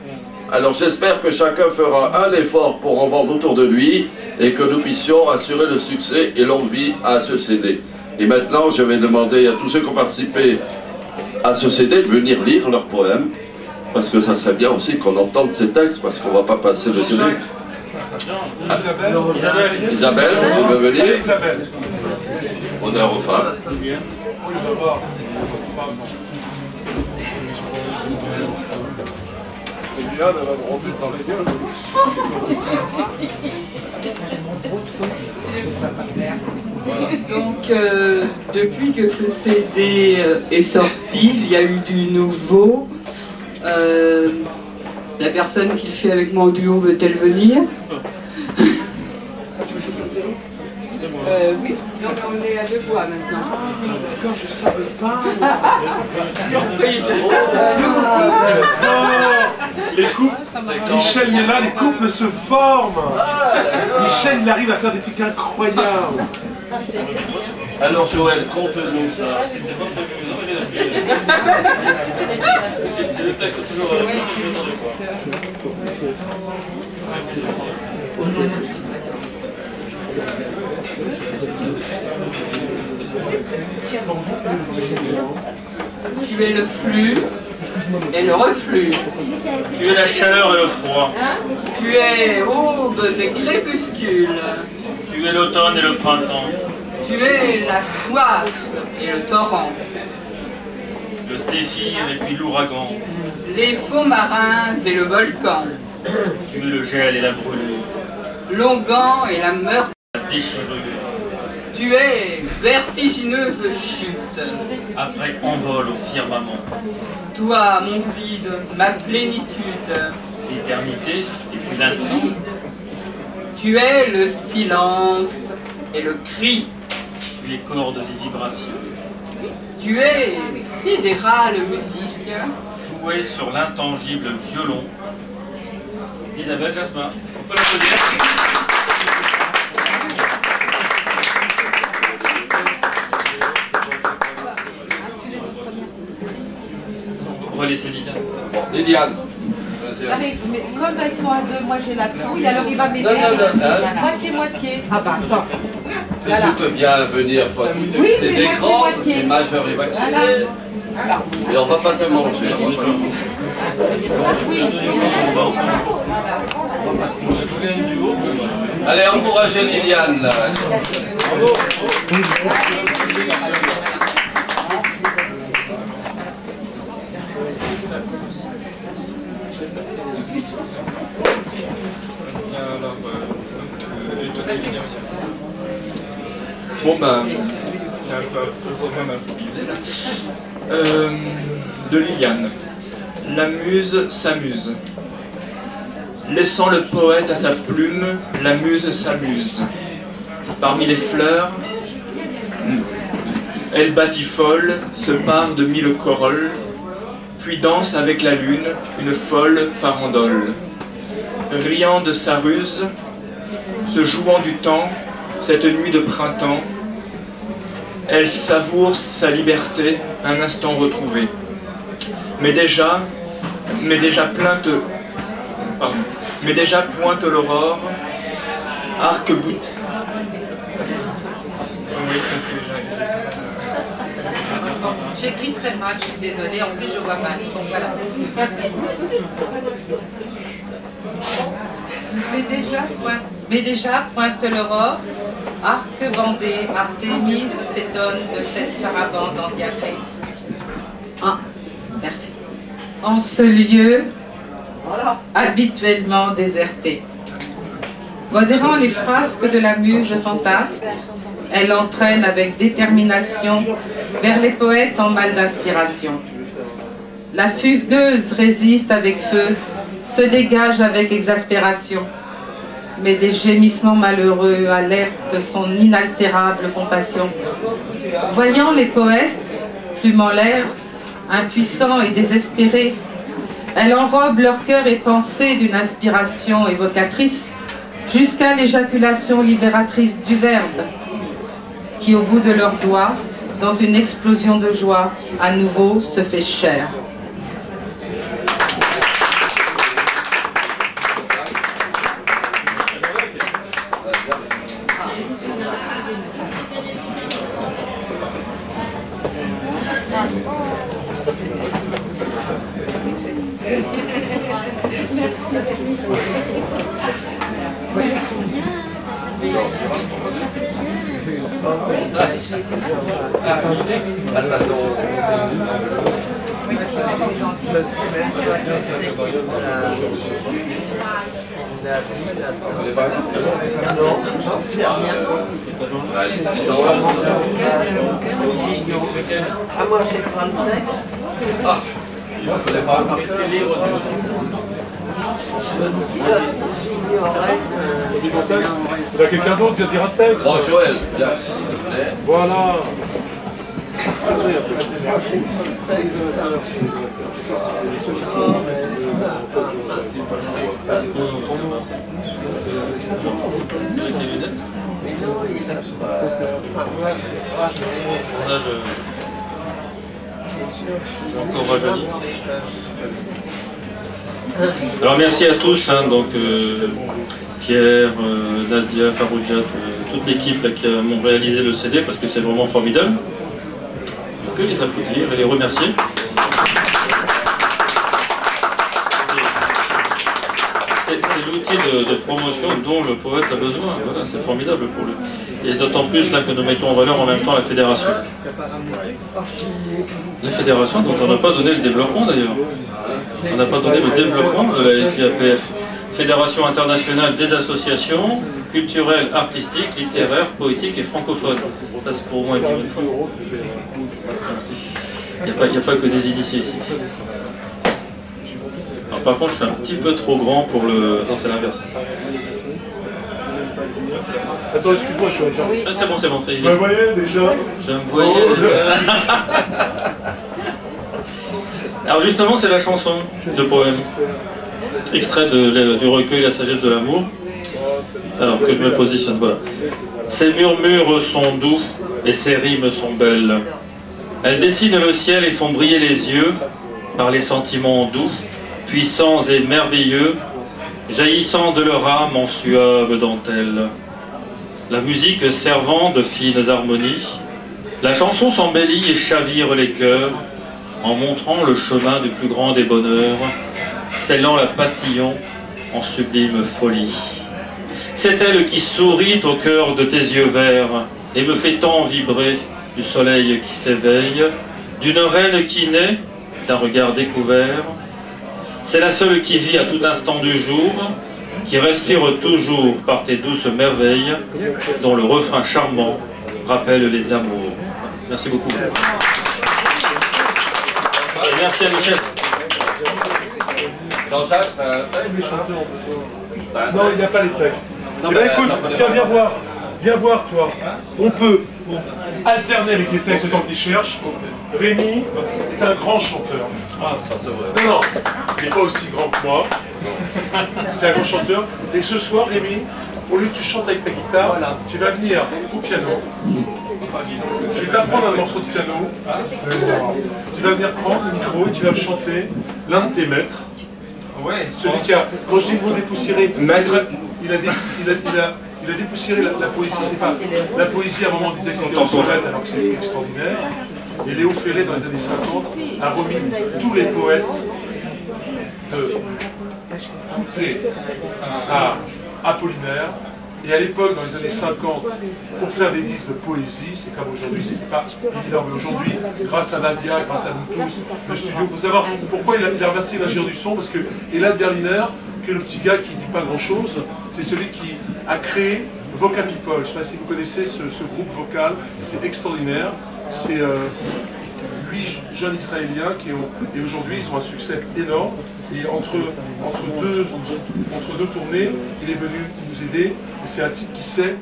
Alors j'espère que chacun fera un effort pour en vendre autour de lui et que nous puissions assurer le succès et longue vie à ce CD. Et maintenant, je vais demander à tous ceux qui ont participé à ce CD de venir lire leurs poèmes, parce que ça serait bien aussi qu'on entende ces textes, parce qu'on ne va pas passer le CD. Isabelle, tu veux venir? Isabelle. Honneur aux femmes. Liliane, elle va me rendre dans les gueules. Donc, depuis que ce CD est sorti, il y a eu du nouveau. La personne qui le fait avec moi en duo veut-elle venir? Oui, donc on est à 2 voix maintenant. D'accord, je savais pas. Les couples, Michel est là, les couples se forment. Michel, il arrive à faire des trucs incroyables. Alors Joël, conte-nous ça. Tu es le flux et le reflux. Tu es la chaleur et le froid. Tu es aube et crépuscule. Tu es l'automne et le printemps. Tu es la soif et le torrent. Le zéphyr et puis l'ouragan. Les faux marins et le volcan. Tu es le gel et la brûlure. L'onguent et la meurtre. La déchirure. Tu es vertigineuse chute. Après envol au firmament. Toi, mon vide, ma plénitude. L'éternité et puis l'instant. Tu es le silence et le cri. Tu es cordes et vibrations. Tu es sidérale musique. Jouer sur l'intangible violon. Isabelle Jasmin. On peut l'applaudir. On va laisser Liliane. Liliane. Allez, mais comme ils sont à 2, moi j'ai la trouille, alors il va m'aider. Moitié-moitié. Ah bah attends. Mais tu peux bien venir, toi, tout Oui, t'es mais des grands, moitié-moitié. t'es majeur et vacciné. Voilà. Et on va pas te manger. Allez, encouragez Liliane. Là. Bon ben, de Liliane. La muse s'amuse. Laissant le poète à sa plume, la muse s'amuse. Parmi les fleurs, elle batifole, se pare de 1000 corolles, puis danse avec la lune une folle farandole. Riant de sa ruse, se jouant du temps, cette nuit de printemps, elle savoure sa liberté, un instant retrouvé. Mais déjà pointe l'aurore, arc-bout. J'écris très mal, je suis désolée, en plus je vois mal. Donc voilà. Mais déjà pointe l'aurore, Arc-bandé, Artémise s'étonne de cette sarabande endiablée. Ah, merci. En ce lieu, habituellement déserté. Modérant les frasques de la muse fantasque, elle entraîne avec détermination vers les poètes en mal d'inspiration. La fugueuse résiste avec feu, se dégage avec exaspération. Mais des gémissements malheureux alertent son inaltérable compassion. Voyant les poètes, plume en l'air, impuissants et désespérés, elle enrobe leur cœur et pensée d'une inspiration évocatrice jusqu'à l'éjaculation libératrice du verbe, qui au bout de leurs doigts, dans une explosion de joie, à nouveau se fait chair. Ah, moi j'ai pas le texte. Ah, il y a quelqu'un d'autre qui va dire un texte. Bon, Joël, viens. Voilà. Encore rajeuni. Alors merci à tous, hein, donc Pierre, Nadia, Faroujat, toute l'équipe là, qui m'ont réalisé le CD parce que c'est vraiment formidable. On peut les applaudir et les remercier. C'est l'outil de promotion dont le poète a besoin. Voilà, c'est formidable pour lui. Et d'autant plus là que nous mettons en valeur en même temps la fédération. La fédération dont on n'a pas donné le développement d'ailleurs. On n'a pas donné le développement de la FIAPF. Fédération internationale des associations culturelles, artistiques, littéraires, poétiques et francophones. Ça c'est pour moi dire une fois. Il n'y a pas que des initiés ici. Alors, par contre je suis un petit peu trop grand pour le... Non c'est l'inverse. Attends, excuse-moi, je suis déjà. Ah, c'est bon, c'est bon. Je me voyais déjà. Je me voyais déjà. Alors justement, c'est la chanson de poème, extrait du recueil La sagesse de l'amour. Alors que je me positionne, voilà. Ces murmures sont doux et ces rimes sont belles. Elles dessinent le ciel et font briller les yeux par les sentiments doux, puissants et merveilleux, jaillissant de leur âme en suave dentelle. La musique servant de fines harmonies, la chanson s'embellit et chavire les cœurs en montrant le chemin du plus grand des bonheurs, scellant la passion en sublime folie. C'est elle qui sourit au cœur de tes yeux verts et me fait tant vibrer du soleil qui s'éveille, d'une reine qui naît d'un regard découvert. C'est la seule qui vit à tout instant du jour, qui respire toujours par tes douces merveilles, dont le refrain charmant rappelle les amours. Merci beaucoup. Et merci à Michel. Jean-Jacques, Non, il n'y a pas les textes. Eh ben, écoute, tiens, viens voir, toi. On peut alterner avec les textes quand ils cherchent. Rémi est un grand chanteur. Ah, ça c'est vrai. Non, il n'est pas aussi grand que moi. C'est un grand chanteur. Et ce soir, Rémi, au lieu que tu chantes avec ta guitare, tu vas venir au piano. Je vais t'apprendre un morceau de piano. Tu vas venir prendre le micro et tu vas me chanter l'un de tes maîtres. Celui qui a, quand je dis vous dépoussiérer, il a dépoussiéré la poésie. C'est pas la poésie à un moment disait que c'était obsolète alors que c'est extraordinaire. Et Léo Ferré dans les années 50 a remis tous les poètes de Coutet à Apollinaire Et à l'époque, dans les années 50, pour faire des disques de poésie, c'est comme aujourd'hui, c'était pas évident. Mais aujourd'hui, grâce à Nadia, grâce à nous tous, le studio, il faut savoir pourquoi il a remercié l'ingénieur du son, parce que Elad Berliner, qui est le petit gars qui ne dit pas grand-chose, c'est celui qui a créé Voca People. Je ne sais pas si vous connaissez ce groupe vocal, c'est extraordinaire. C'est 8 jeunes Israéliens et aujourd'hui ils ont un succès énorme. Et entre deux tournées, il est venu nous aider. Et c'est un type qui sait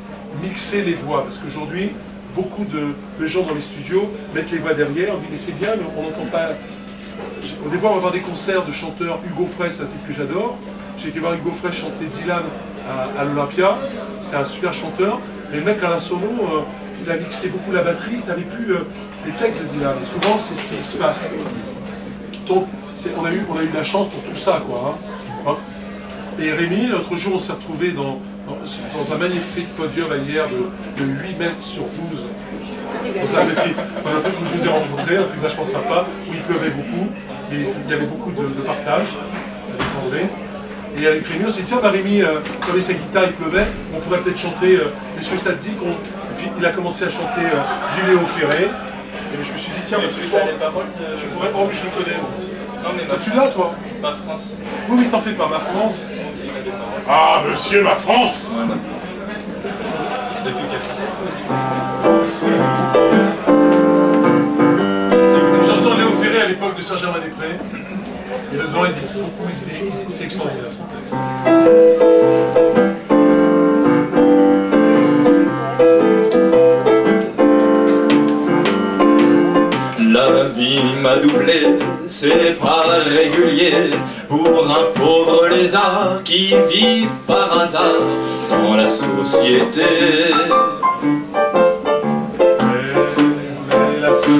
mixer les voix. Parce qu'aujourd'hui, beaucoup de gens dans les studios mettent les voix derrière. On dit mais c'est bien, mais on n'entend pas. Des fois on va voir des concerts de chanteurs. Hugo Frey, c'est un type que j'adore. J'ai été voir Hugo Frey chanter Dylan à l'Olympia. C'est un super chanteur. Mais le mec à la solo, il a mixé beaucoup la batterie. Tu n'avais plus les textes de Dylan. Et souvent c'est ce qui se passe. Donc on a eu la chance pour tout ça, quoi. Hein. Et Rémi, l'autre jour, on s'est retrouvé dans un magnifique podium à hier de 8 mètres sur 12. Dans un truc où je vous ai rencontré, un truc vachement sympa, où il pleuvait beaucoup, mais il y avait beaucoup de partage avec André. Et avec Rémi, on s'est dit, tiens, Rémi, il avait sa guitare, il pleuvait, on pourrait peut-être chanter, est-ce que ça te dit qu'on... Et puis il a commencé à chanter du Léo Ferré, et je me suis dit, tiens, ce soir, tu pourrais... Oh oui, je le connais. Non, mais toi, tu l'as, toi? Ma France. Oui, mais t'en fais pas, ma France. Ah, monsieur, ma France. Depuis 4 ans. Une chanson de Léo Ferré à l'époque de Saint-Germain-des-Prés. Et dedans, il dit beaucoup, c'est extraordinaire son texte. La vie m'a doublé, c'est pas régulier pour un pauvre lézard qui vit par hasard dans la société.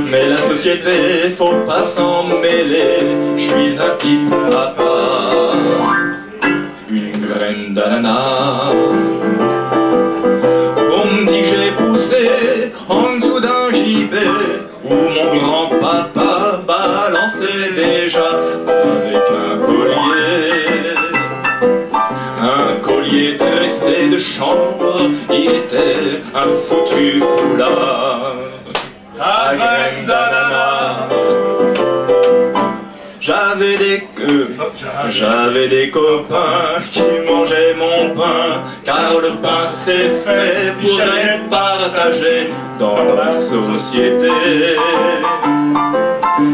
Mais la société, faut pas s'en mêler, je suis un type à part, une graine d'ananas. On me dit que j'ai poussé en dessous d'un gibet où mon grand-papa balançait déjà avec un collier tressé de chanvre, il était un foutu foulard à graines d'ananas. J'avais des copains qui mangeaient mon pain, car le pain c'est fait pour être partagé dans la société.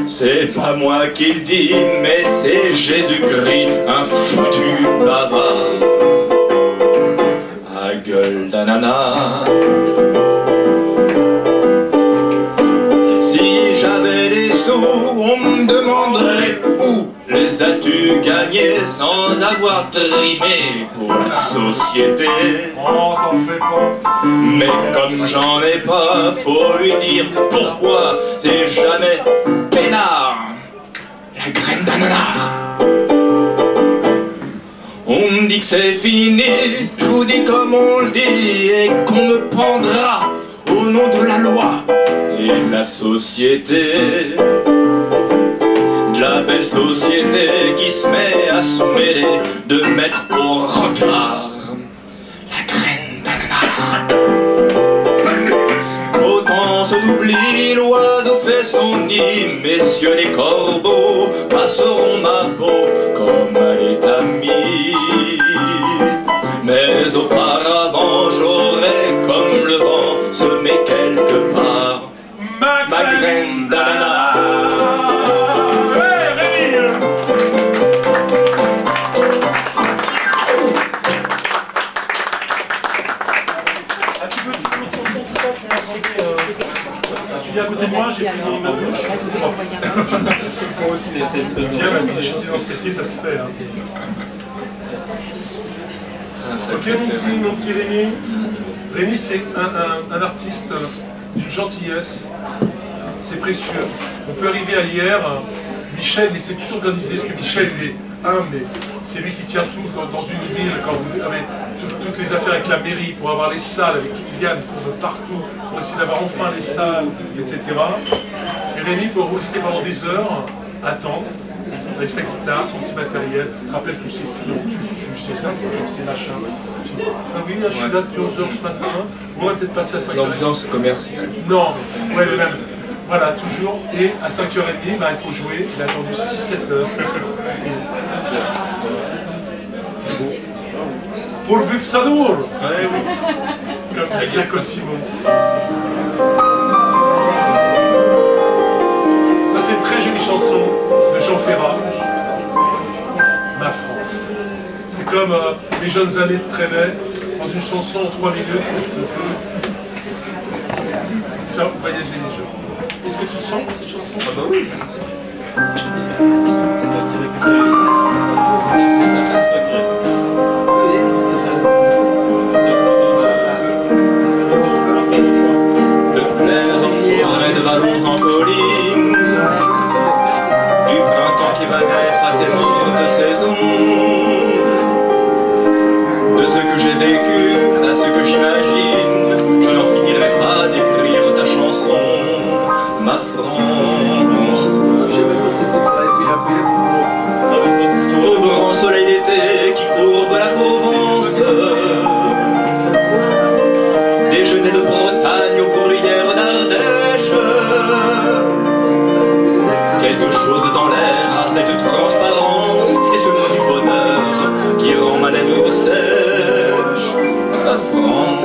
C'est pas moi qui le dis, mais c'est Jésus-Christ, un foutu bavard à gueule d'ananas. Si j'avais des sous, on me demanderait où les as-tu gagnés sans avoir trimé pour la société. Oh, t'en fais pas. Mais comme j'en ai pas, faut lui dire pourquoi c'est jamais peinard, la graine d'ananas. On me dit que c'est fini, je vous dis comme on le dit, et qu'on me pendra au nom de la loi et de la société. De la belle société qui se met à se mêler, de mettre au regard la graine d'ananas. Autant se d'oubli, l'oiseau fait son nid, messieurs les corbeaux passeront ma peau comme elle est amie. Mais auparavant j'aurais comme le vent semé quelque part ma graine d'ananas. Tu viens à côté de moi, j'ai pris ma bouche. Moi aussi, c'est Viens, ma bouche, dans ce métier, ça se fait. Hein. Ok, mon petit Rémi. Rémi, c'est un artiste d'une gentillesse. C'est précieux. On peut arriver à hier. Michel, il s'est toujours organisé, parce que Michel, il est humble, mais c'est lui qui tient tout dans une ville, quand vous avez toutes les affaires avec la mairie, pour avoir les salles, avec Kylian, qu'on veut partout, pour essayer d'avoir enfin les salles, etc. Et Rémi peut rester pendant des heures, attendre, avec sa guitare, son petit matériel, rappelle tous ses filons, c'est ça, c'est machin. Ah oui, là, je suis là depuis 11h ce matin, on va peut-être passer à 5h30. L'ambiance commerciale. Non, ouais, mais même, voilà, toujours, et à 5h30, bah, il faut jouer, il a attendu 6-7 heures. C'est beau. Pourvu que ça dure! Ouais, oui. Comme disait Cosimo. Ça, c'est une très jolie chanson de Jean Ferrat. Ma France. C'est comme les jeunes années de Trenet, dans une chanson en 3 minutes, on peut faire voyager les gens. Est-ce que tu le sens, cette chanson? Ah bah oui. De plaines en forêt, de vallons en collines, du printemps qui va naître à tes mortes saisons, de ce que j'ai vécu à ce que j'imagine, je n'en finirai pas d'écrire ta chanson, ma France. Au grand soleil d'été qui courbe la Provence, déjeuner de Bretagne aux bruyères d'Ardèche, quelque chose dans l'air a cette transparence et ce mot du bonheur qui rend ma lèvre sèche. La France,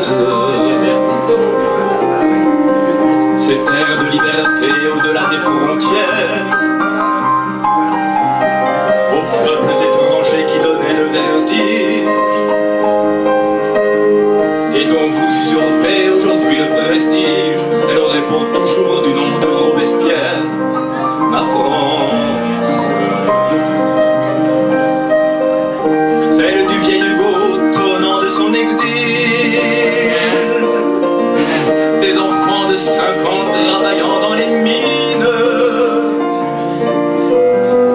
ces terres de liberté au-delà des frontières, aux peuples étrangers qui donnaient le vertige et dont vous usurpez aujourd'hui le prestige. Elle répond toujours du nom de Robespierre, ma France. Celle du vieil Hugo tonnant de son exil, des enfants de 5 ans travaillant dans les mines,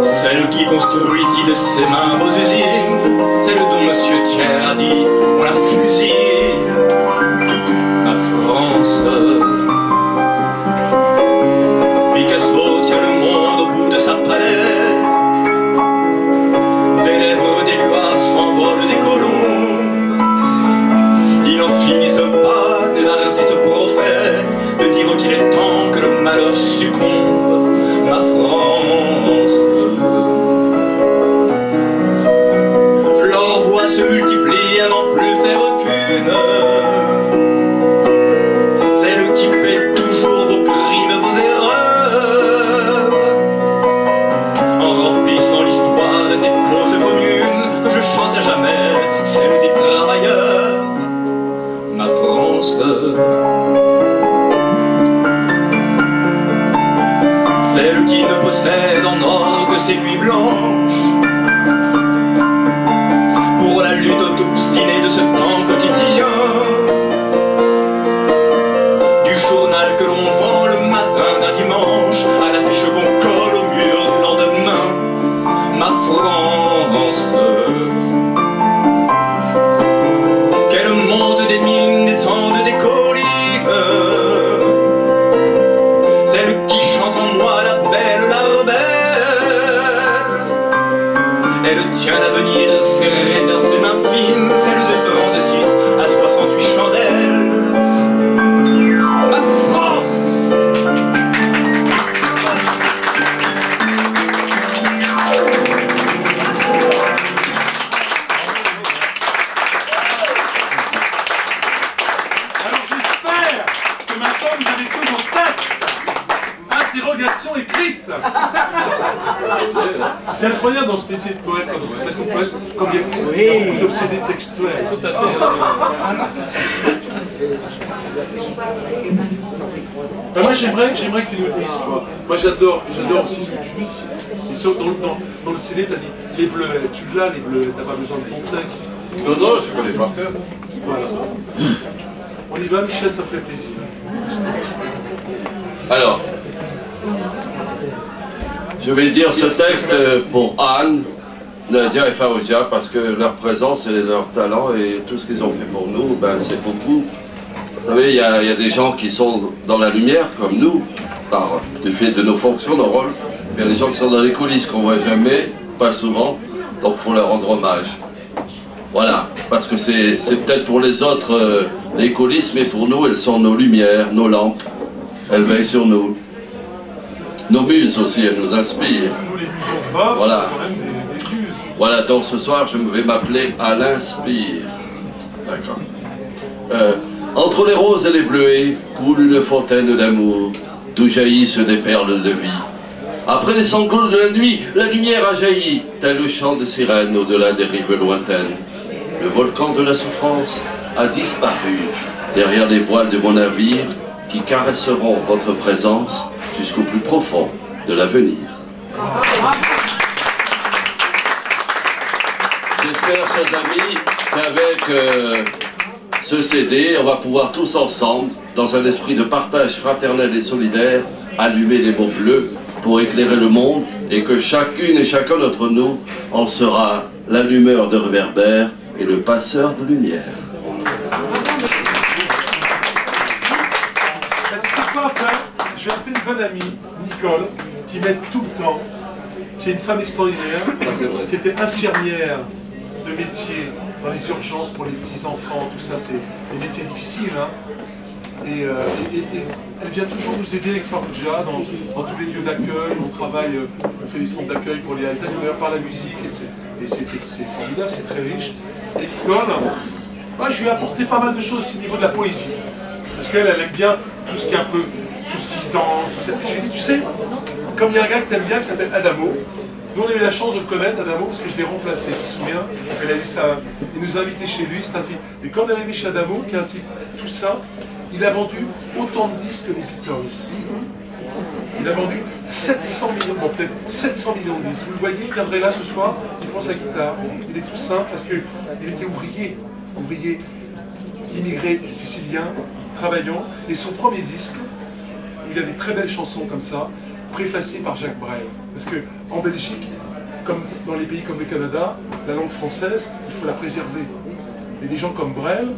celle qui construisit de ses mains vos usines, celle dont Monsieur Thiers a dit on la fusille, ma France. Picasso tient le monde au bout de sa palette, des lèvres d'éluard s'envolent des colombes, il n'en finissent pas des artistes prophètes de dire qu'il est temps que le malheur succombe, ma France. Leurs voix se multiplient à n'en plus faire qu'une, celle qui paie toujours vos crimes, vos erreurs, en remplissant l'histoire de ces fausses communes que je chante à jamais, celle des travailleurs, ma France. Celle qui ne possède en or que ses nuits blanches, pour la lutte obstinée de ce temps quotidien, du journal que l'on vend le matin d'un dimanche à l'affiche qu'on colle au mur du lendemain, ma France. Qu'elle monte des mines, descende des collines, celle qui chante en moi la belle, la rebelle, elle tient l'avenir serré dans ses mains fines, celle de 36 à 68 chandelles, ma France. Alors j'espère que maintenant vous avez tout en tête. Interrogation écrite. C'est incroyable dans ce métier de poète, dans cette façon de poète, comme il y a beaucoup d'obsédés textuels. Tout à fait. Ben moi j'aimerais que tu nous dises, toi. Moi j'adore aussi ce que tu dis. Et sauf dans le CD, tu as dit les bleuets. Tu l'as, les bleuets, t'as pas besoin de ton texte. Non, non, je connais par cœur. Voilà. On y va, Michel, ça ferait plaisir. Alors, je vais dire ce texte pour Anne, Nadia et Faouzia, parce que leur présence et leur talent et tout ce qu'ils ont fait pour nous, ben, c'est beaucoup. Vous savez, il y a des gens qui sont dans la lumière, comme nous, du fait de nos fonctions, nos rôles. Il y a des gens qui sont dans les coulisses qu'on voit jamais, pas souvent, donc il faut leur rendre hommage. Voilà, parce que c'est peut-être pour les autres les coulisses, mais pour nous, elles sont nos lumières, nos lampes. Elles veillent sur nous. Nos muses aussi, elles nous inspirent. Nous, les muses de bof, voilà. quand même des muses. Voilà, donc ce soir, je vais m'appeler Alain Spire. D'accord. Entre les roses et les bleuets coule une fontaine d'amour, d'où jaillissent des perles de vie. Après les sanglots de la nuit, la lumière a jailli, tel le chant des sirènes au-delà des rives lointaines. Le volcan de la souffrance a disparu derrière les voiles de mon navire qui caresseront votre présence jusqu'au plus profond de l'avenir. J'espère, chers amis, qu'avec ce CD, on va pouvoir tous ensemble, dans un esprit de partage fraternel et solidaire, allumer les mots bleus pour éclairer le monde et que chacune et chacun d'entre nous en sera l'allumeur de réverbères et le passeur de lumière. C'est quoi après? Je vais appeler une bonne amie, Nicole, qui m'aide tout le temps, qui est une femme extraordinaire, qui était infirmière de métier dans les urgences pour les petits-enfants, tout ça, c'est des métiers difficiles. Hein. Et elle vient toujours nous aider avec Farouja dans tous les lieux d'accueil. On travaille, on fait des centres d'accueil pour les Alzheimer par la musique, et c'est formidable, c'est très riche. Et Nicole, moi je lui ai apporté pas mal de choses aussi au niveau de la poésie. Parce qu'elle aime bien tout ce qui est un peu, tout ce qui danse, tout ça. Je lui ai dit, tu sais, comme il y a un gars que t'aimes bien qui s'appelle Adamo, nous on a eu la chance de le connaître, Adamo, parce que je l'ai remplacé, tu te souviens? Elle a eu ça, il nous a invités chez lui, c'est un type. Et quand on est arrivé chez Adamo, qui est un type tout ça, il a vendu autant de disques que les Beatles. Il a vendu 700 millions, bon peut-être 700 millions de disques. Vous le voyez, il viendrait là ce soir, il prend sa guitare, il est tout simple parce qu'il était ouvrier, immigré sicilien, travaillant, et son premier disque, il a des très belles chansons comme ça, préfacées par Jacques Brel. Parce qu'en Belgique, comme dans les pays comme le Canada, la langue française, il faut la préserver. Et des gens comme Brel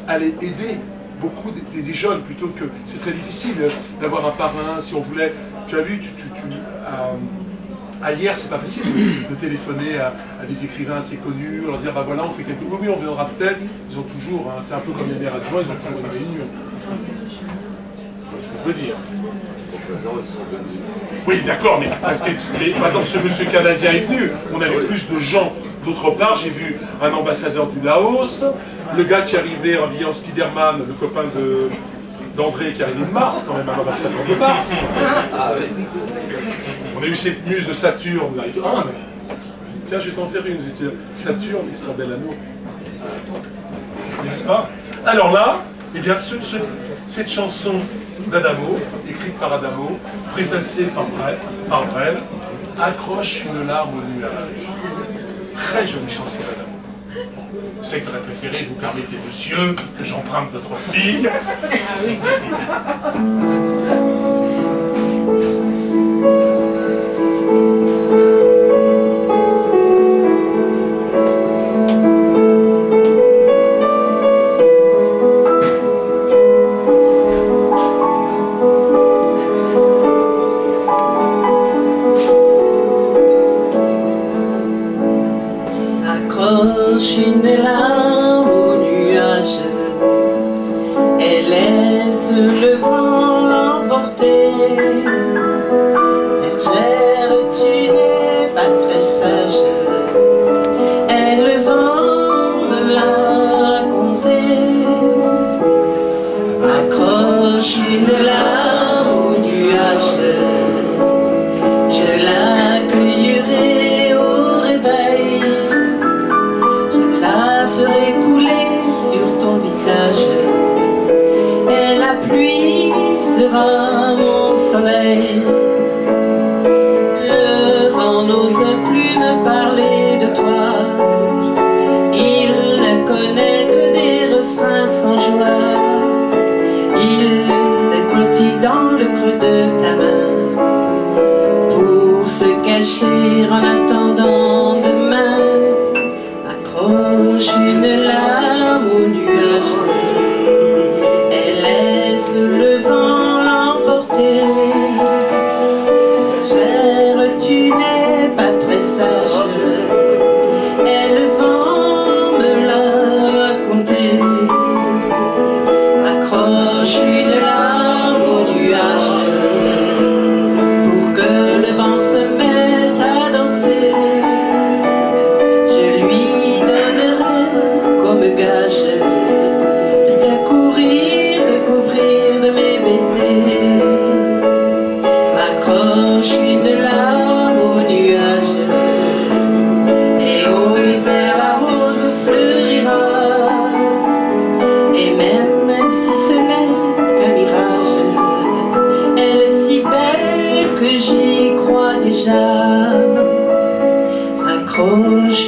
allaient aider beaucoup des jeunes, plutôt que... C'est très difficile d'avoir un parrain, si on voulait... Tu as vu, à hier, c'est pas facile de téléphoner à des écrivains assez connus, leur dire, bah voilà, on fait quelque chose, oui, on viendra peut-être, ils ont toujours, hein, c'est un peu comme les maires adjoints, ils ont toujours une réunion. Ce que je veux dire. Oui, d'accord, mais parce que, par exemple, ce monsieur canadien est venu, on avait plus de gens. D'autre part, j'ai vu un ambassadeur du Laos, le gars qui arrivait habillé en Spider-Man, le copain d'André qui arrivait de Mars, quand même un ambassadeur de Mars. On a eu cette muse de Saturne, là, et tout. Ah, mais... Tiens, je vais t'en faire une, Saturne et son bel anneau. N'est-ce pas? Alors là, eh bien, cette chanson d'Adamo, écrite par Adamo, préfacée par Brel, accroche une larme au nuage. Très jolie chanson d'Adamo. Je sais que tu aurais préféré, vous permettez, monsieur, que j'emprunte votre fille. Une larme au nuage et laisse le vent l'emporter. Bergère, tu n'es pas très sage, et le vent me l'a raconté. Accroche une larme au nuage, je l'accueillerai au réveil. Ferai couler sur ton visage et la pluie sera mon soleil. Le vent n'ose plus me parler de toi, il ne connaît que des refrains sans joie. Il s'est blotti dans le creux de ta main pour se cacher en attendant demain. Accroche une larme au nuage et laisse le vent l'emporter.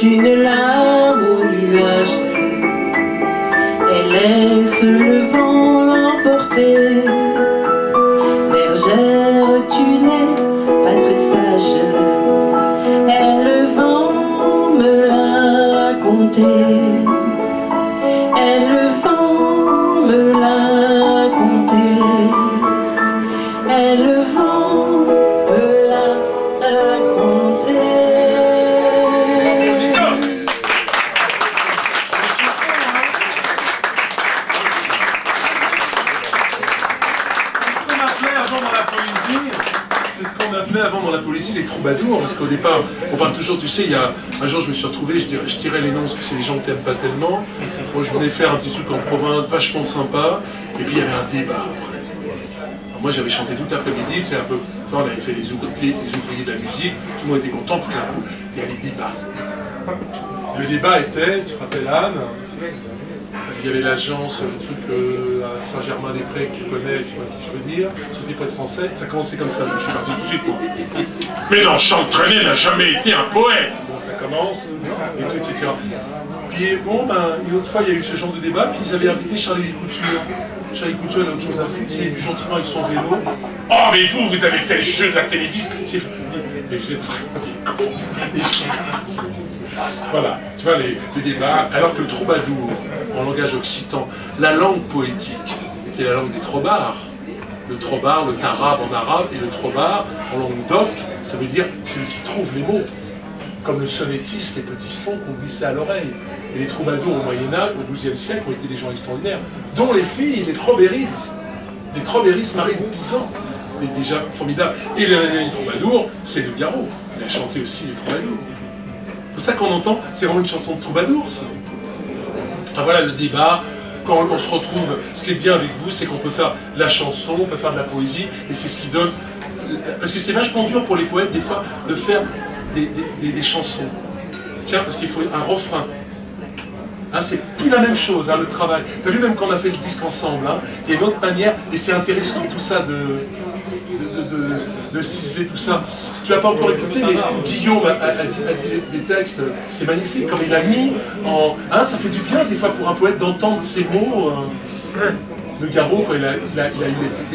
une larme au nuage. Elle laisse le vent l'emporter. Bergère, tu n'es pas très sage. Et le vent me l'a raconté. Et le vent me l'a raconté. Et le vent me l'a raconté. C'est ce qu'on appelait avant dans la poésie les troubadours, parce qu'au départ, on parle toujours, tu sais, il y a un jour je me suis retrouvé, je tirais les noms parce que c'est des gens que t'aimes pas tellement. Moi je venais faire un petit truc en province vachement sympa, et puis il y avait un débat après. Alors, moi j'avais chanté toute l'après-midi, tu sais, un peu, on avait fait les ouvriers de la musique, tout le monde était content, puis d'un coup, il y a les débats. Le débat était, tu te rappelles Anne, il y avait l'agence, le truc à Saint-Germain-des-Prés que tu connais, tu vois qui je veux dire, Société Poète Français, ça commençait comme ça, je me suis parti tout de suite. Mais non, Charles Trenet n'a jamais été un poète. Bon, ça commence, et tout, etc. Puis bon, ben, une autre fois, il y a eu ce genre de débat, puis ils avaient invité Charlie Couture. Charlie Couture, il a autre chose à foutre, il est venu gentiment avec son vélo. Oh, mais vous avez fait le jeu de la télévision. Mais vous êtes vraiment des cons. Voilà, tu vois les débats, alors que le troubadour, en langage occitan, la langue poétique était la langue des trobards. Le trobar, le tarab en arabe, et le trobar en langue d'oc, ça veut dire celui qui trouve les mots. Comme le sonnettiste, les petits sons qu'on glissait à l'oreille. Et les troubadours au Moyen-Âge, au XIIe siècle, ont été des gens extraordinaires, dont les filles, les Trobérides. Les Trobérides, Marie de Pisan, est déjà formidable. Et les troubadours, c'est le Garot. Il a chanté aussi les troubadours. C'est ça qu'on entend, c'est vraiment une chanson de troubadour, ça. Alors voilà le débat, quand on se retrouve, ce qui est bien avec vous, c'est qu'on peut faire de la chanson, on peut faire de la poésie, et c'est ce qui donne... Parce que c'est vachement dur pour les poètes, des fois, de faire des chansons. Tiens, parce qu'il faut un refrain. Hein, c'est plus la même chose, hein, le travail. Tu as vu, même quand on a fait le disque ensemble, hein, il y a une autre manière, et c'est intéressant tout ça de ciseler tout ça. Tu n'as pas encore écouté, mais Guillaume a dit des textes, c'est magnifique, comme il a mis en... Hein, ça fait du bien, des fois, pour un poète, d'entendre ces mots. Le Garot, quoi, il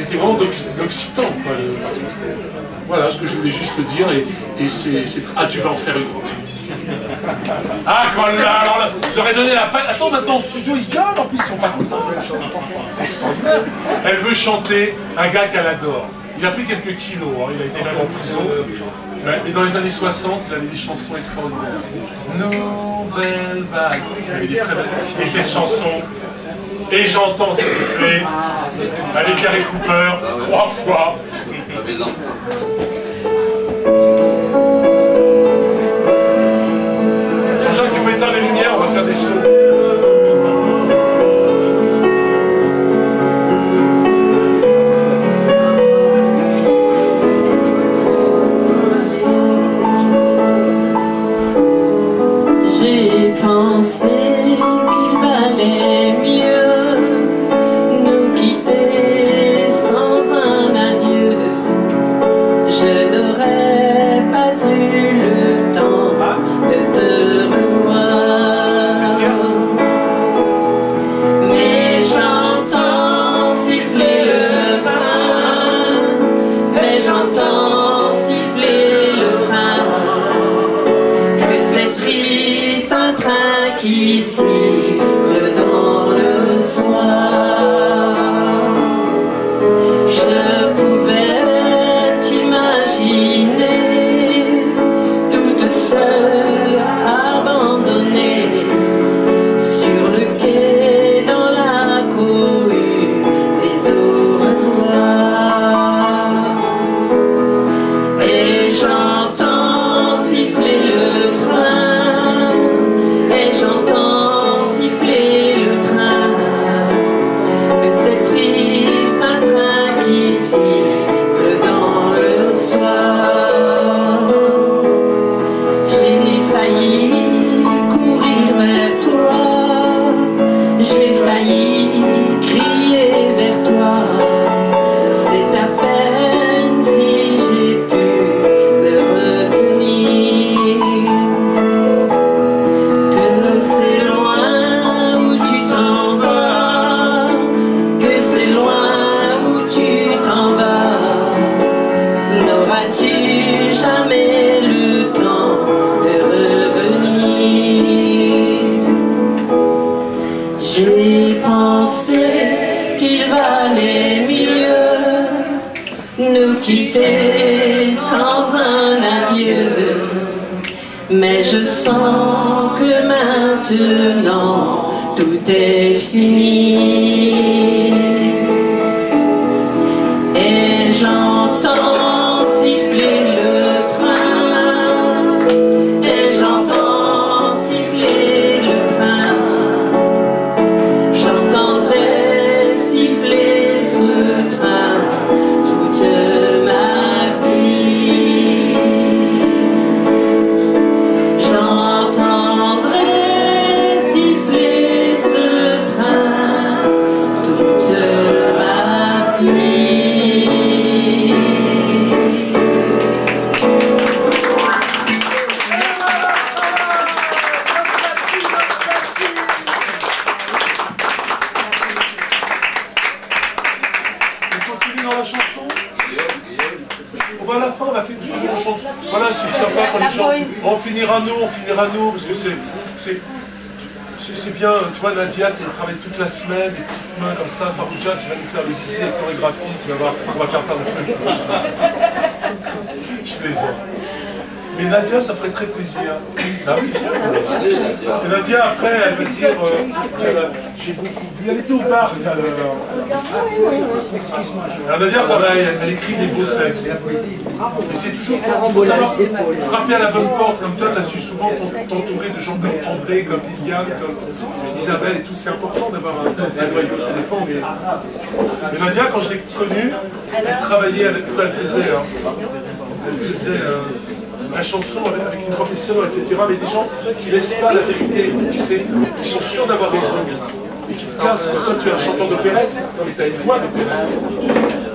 était vraiment d'occitan. Voilà ce que je voulais juste te dire, et c'est... Ah, tu vas en faire une autre. Ah, voilà, alors là, je leur ai donné la patte. Attends, maintenant, en studio, ils gueulent, en plus, ils sont pas contents. C'est extraordinaire. Elle veut chanter un gars qu'elle adore. Il a pris quelques kilos, hein, il a été même en prison. Mais dans les années 60, il avait des chansons extraordinaires. Nouvelle vague. Il avait des très belles... Et cette chanson, et j'entends ce qu'il fait, avec Gary Cooper, 3 fois. Jean-Jacques, tu peux éteindre les lumières, on va faire des sauts. J'ai pensé qu'il valait mieux nous quitter sans un adieu. Je n'aurais pas eu le temps de te revoir. il valait mieux nous quitter sans un adieu. Mais je sens que maintenant tout est fini. Et j'entends siffler le train, et j'entends siffler le train. J'entendrai siffler ce train toute ma vie. J'entendrai siffler ce train toute ma vie. On continue dans la chanson. Bon, bah, à la fin, on va faire toujours une chanson. Voilà, c'est sympa quand les gens. On finira nous, parce que c'est bien. Tu vois, Nadia, tu travailles toute la semaine, des petites mains comme ça. Farouja, tu vas nous faire des idées, des chorégraphies, tu vas voir, on va faire plein de trucs. Je plaisante. Mais Nadia, ça ferait très plaisir. Ah oui, viens. C'est Nadia, après, elle va dire j'ai beaucoup bu. Elle était au bar tout à l'heure. Alors Nadia, pareil, elle écrit des beaux textes. Mais c'est toujours, il faut savoir frapper à la bonne porte. Comme toi, tu as su souvent t'entourer de gens comme André, comme Liliane, comme Isabelle et tout. C'est important d'avoir un noyau sur des fonds. Mais Nadia, quand je l'ai connue, elle travaillait avec quoi elle faisait. Elle faisait la chanson avec une professeure, etc. Mais des gens qui ne laissent pas la vérité, tu sais, qui sont sûrs d'avoir raison et qui te cassent. Quand toi tu es un chanteur d'opérette, non mais tu as une voix d'opérette.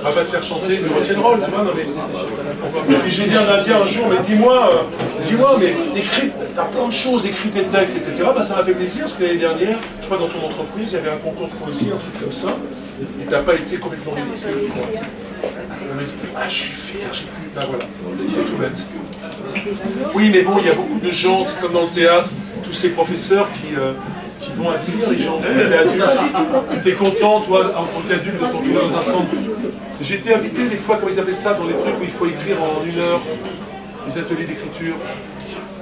On va pas te faire chanter du rock'n'roll, tu vois, non mais. Et puis j'ai dit à Nadia un jour, mais dis-moi, mais écris, t'as plein de choses, écris tes textes, etc. Ben, ça m'a fait plaisir parce que l'année dernière, je crois dans ton entreprise, il y avait un concours de poésie, un truc comme ça, et t'as pas été complètement ridicule. On m'a dit, ah je suis fier, j'ai plus. Ben voilà, c'est tout bête. Oui, mais bon, il y a beaucoup de gens, c'est comme dans le théâtre, tous ces professeurs qui vont accueillir les gens. T'es content, toi, en tant qu'adulte, de t'entourer dans un centre. J'ai été invité des fois, comment ils appellent ça, dans les trucs où il faut écrire en 1 heure, les ateliers d'écriture.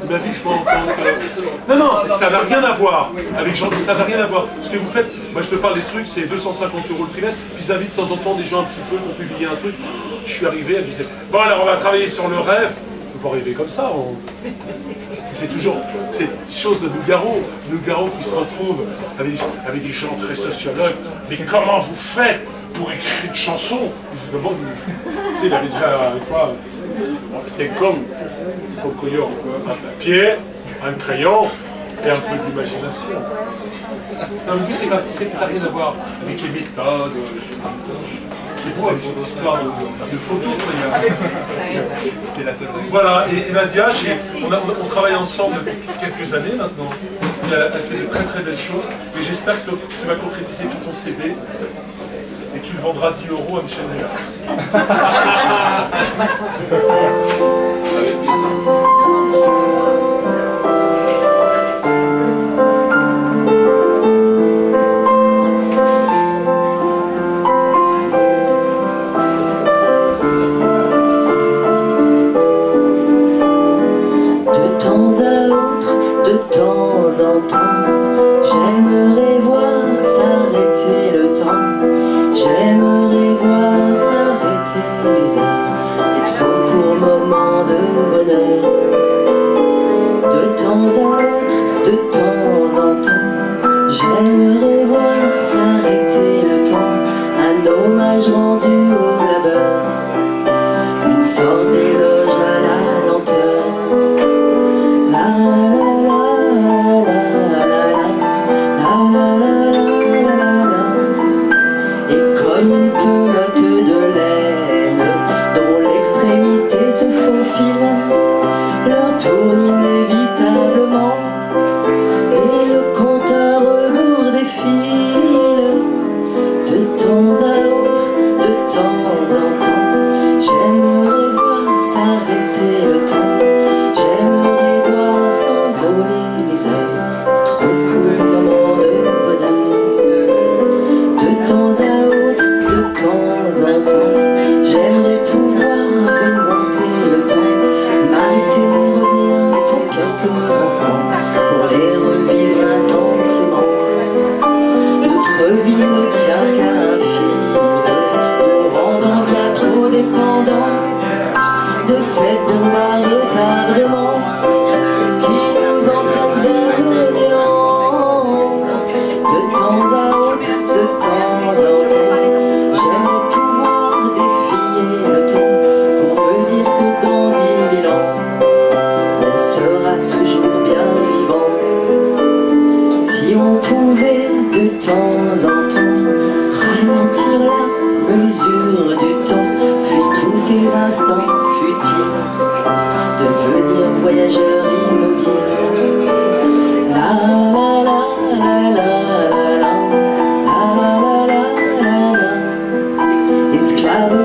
Ils m'invitent en tant que... Non, ça n'a rien à voir avec Jean, ça n'a rien à voir. Ce que vous faites, moi je te parle des trucs, c'est 250 € le trimestre, puis ils invitent de temps en temps des gens un petit peu qui ont publié un truc. Je suis arrivé, elle me disait, bon alors on va travailler sur le rêve. On peut pas arriver comme ça. C'est toujours cette chose de Nougaro qui se retrouve avec des gens très sociologues. Mais comment vous faites pour écrire une chanson? Tu sais, il avait déjà, quoi, c'est comme un papier, un crayon et un peu d'imagination. Non, mais ça n'a rien à voir avec les méthodes. C'est beau avec cette histoire de photos. Voilà, et Nadia, on travaille ensemble depuis quelques années maintenant. Elle fait de très très belles choses. Et j'espère que tu vas concrétiser tout ton CD. Et tu le vendras 10 € à Michel Méla. Avec plaisir. J'aimerais voir s'arrêter le temps, j'aimerais voir s'arrêter les heures, les trop courts moments de bonheur.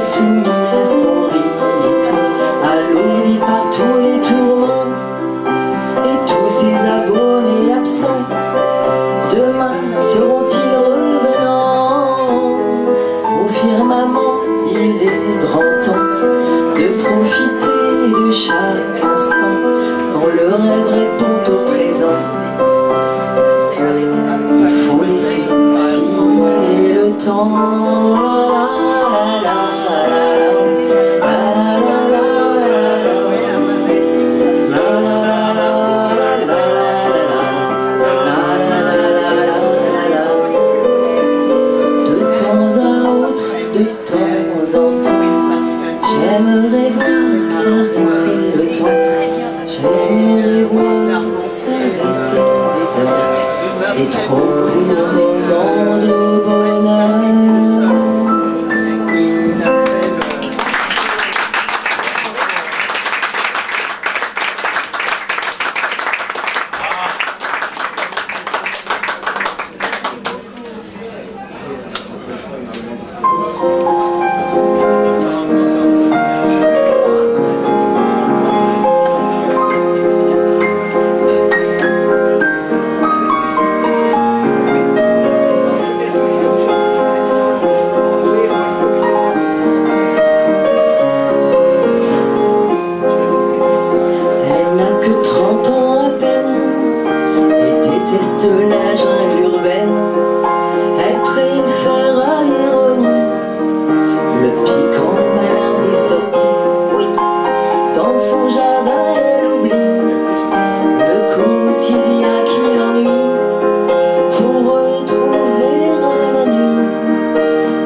soumis à son rythme, alourdi par tous les tourments et tous ses abonnés absents. Demain seront-ils revenants? Au firmament, il est grand temps de profiter de chaque instant quand le rêve répond au présent. Il faut laisser filer le temps. De temps en temps, j'aimerais voir s'arrêter le temps. J'aimerais voir s'arrêter les heures et trop courts moments de bonheur. La jungle urbaine, elle préfère à l'ironie le piquant malin des orties. Dans son jardin, elle oublie le quotidien qui l'ennuie pour retrouver à la nuit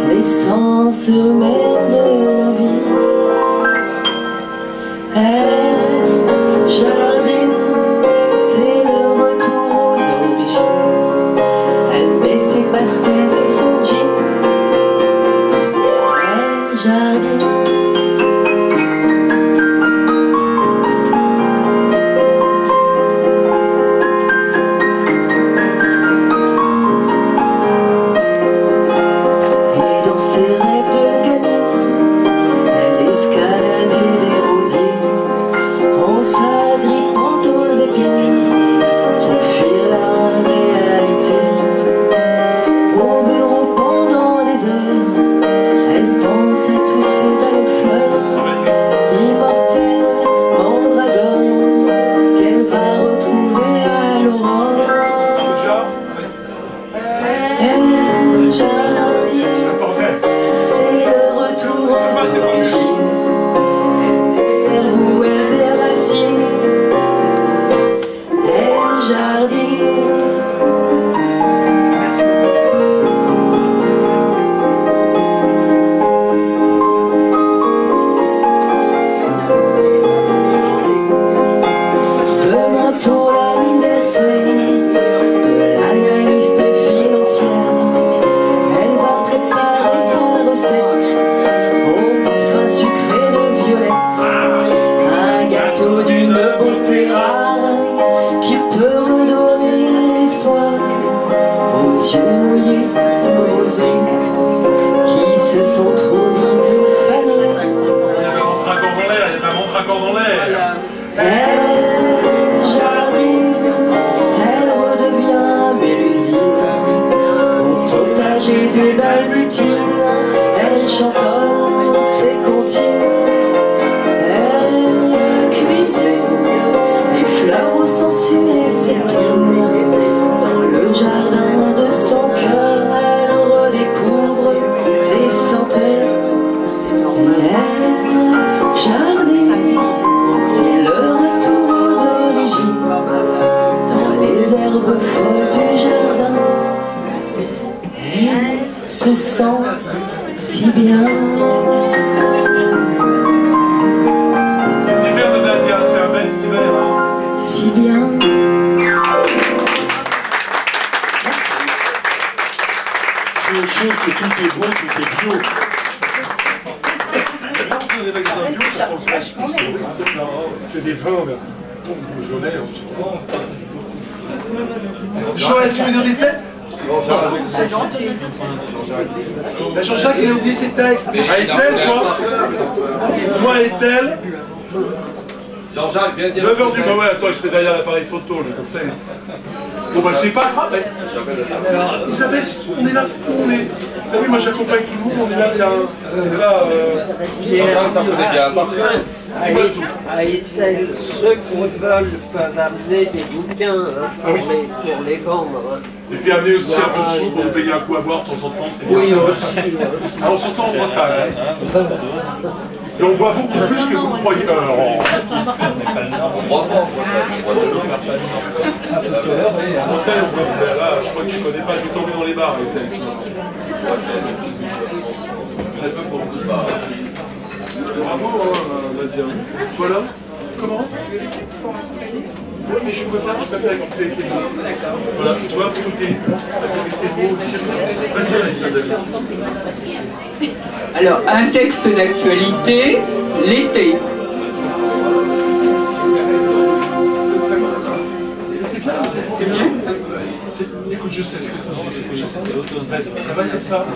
l'essence même de la vie. Elle jardine, c'est le retour aux origines. Elle met ses baskets et son jean. Elle jardine. Et dans ses rêves de gamine, elle escaladait les rosiers en s'agrippant aux épines pour fuir la réalité. Au bureau pendant des heures, elle pense à toutes ces belles fleurs immortelles, mandragores, qu'elle va retrouver à l'aurore. Elle jardine, c'est le retour aux origines. Elle désherbe où elle déracine. Elle jardine. Merci. Demain pour l'anniversaire de l'analyste financière, elle va préparer sa recette au parfum sucré de violette. Un gâteau d'une beauté rare qui peut redonner l'espoir aux yeux mouillés de rosée qui se sont trop vite fanés. Il y a la montre dans l'air. Elle jardine, elle redevient Mélusine. Au potager des balbutines, elle chantonne ses comptines. Elle cuisine les fleurs aux sensuelles épines. Dans le jardin de son cœur, elle redécouvre des senteurs. Et elle jardine, c'est le retour aux origines. Dans les herbes folles du jardin, elle se sent si bien. L'hiver de Nadia, c'est un bel hiver. Hein. Si bien. C'est autre chose que tout est beau, tout est bio. Les magasins bio, ça sent le plastique. C'est des vins, pommes Beaujolais. Joël, tu veux nous rester? Ben Jean-Jacques, il a oublié ses textes. Ah, Ethel, toi? Toi, Ethel? Jean-Jacques, viens dire. 9h du... Bah ouais, attends, je fais derrière l'appareil photo, là, comme ça. Bon, bah, c'est pas grave. Alors, Isabelle, on est là, on est... Ah oui, moi, j'accompagne tout le monde, on est là, c'est là... Jean-Jacques, t'en connais bien. Dis-moi tout. À Ethel, ceux qui veulent peuvent amener des bouquins pour les vendre. Et puis amener aussi un peu de sous pour nous payer un coup à boire de temps en temps, c'est bien. Oui, aussi. Alors, surtout en Bretagne. Et on boit beaucoup plus que vous croyez. On boit pas. Là, je crois que tu connais pas, je vais tomber dans les bars. Très peu pour beaucoup de bars. Bravo, Nadia. Voilà. Comment? Oui, mais je préfère écouter les mots. Voilà, tu vois, tout est... Vas-y, Alexandre. Alors, un texte d'actualité, l'été. C'est bien. Écoute, je sais ce que c'est. Ça va comme ça?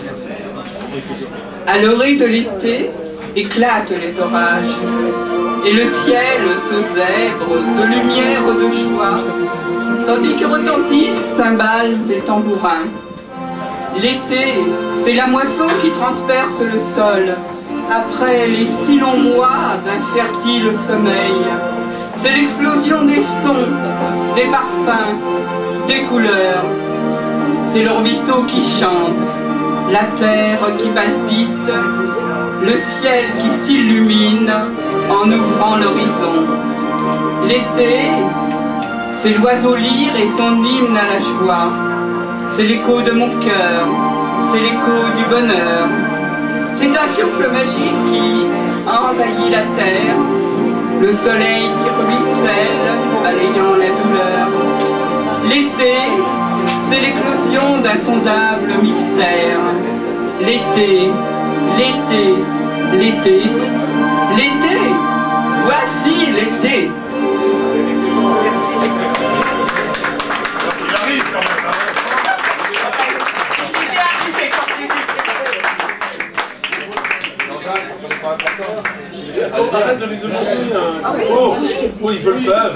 À l'orée de l'été, éclatent les orages, et le ciel se zèbre de lumière de joie, tandis que retentissent cymbales et tambourins. L'été, c'est la moisson qui transperce le sol, après les si longs mois d'un fertile sommeil. C'est l'explosion des sons, des parfums, des couleurs. C'est le ruisseau qui chante, la terre qui palpite, le ciel qui s'illumine en ouvrant l'horizon. L'été, c'est l'oiseau lyre et son hymne à la joie. C'est l'écho de mon cœur, c'est l'écho du bonheur. C'est un souffle magique qui envahit la terre, le soleil qui ruisselle, balayant la douleur. L'été, c'est l'éclosion d'insondables mystères. L'été, l'été, l'été, l'été, voici l'été. Il arrive quand même, hein. Attends, arrête de lui demander oh, ils veulent pas,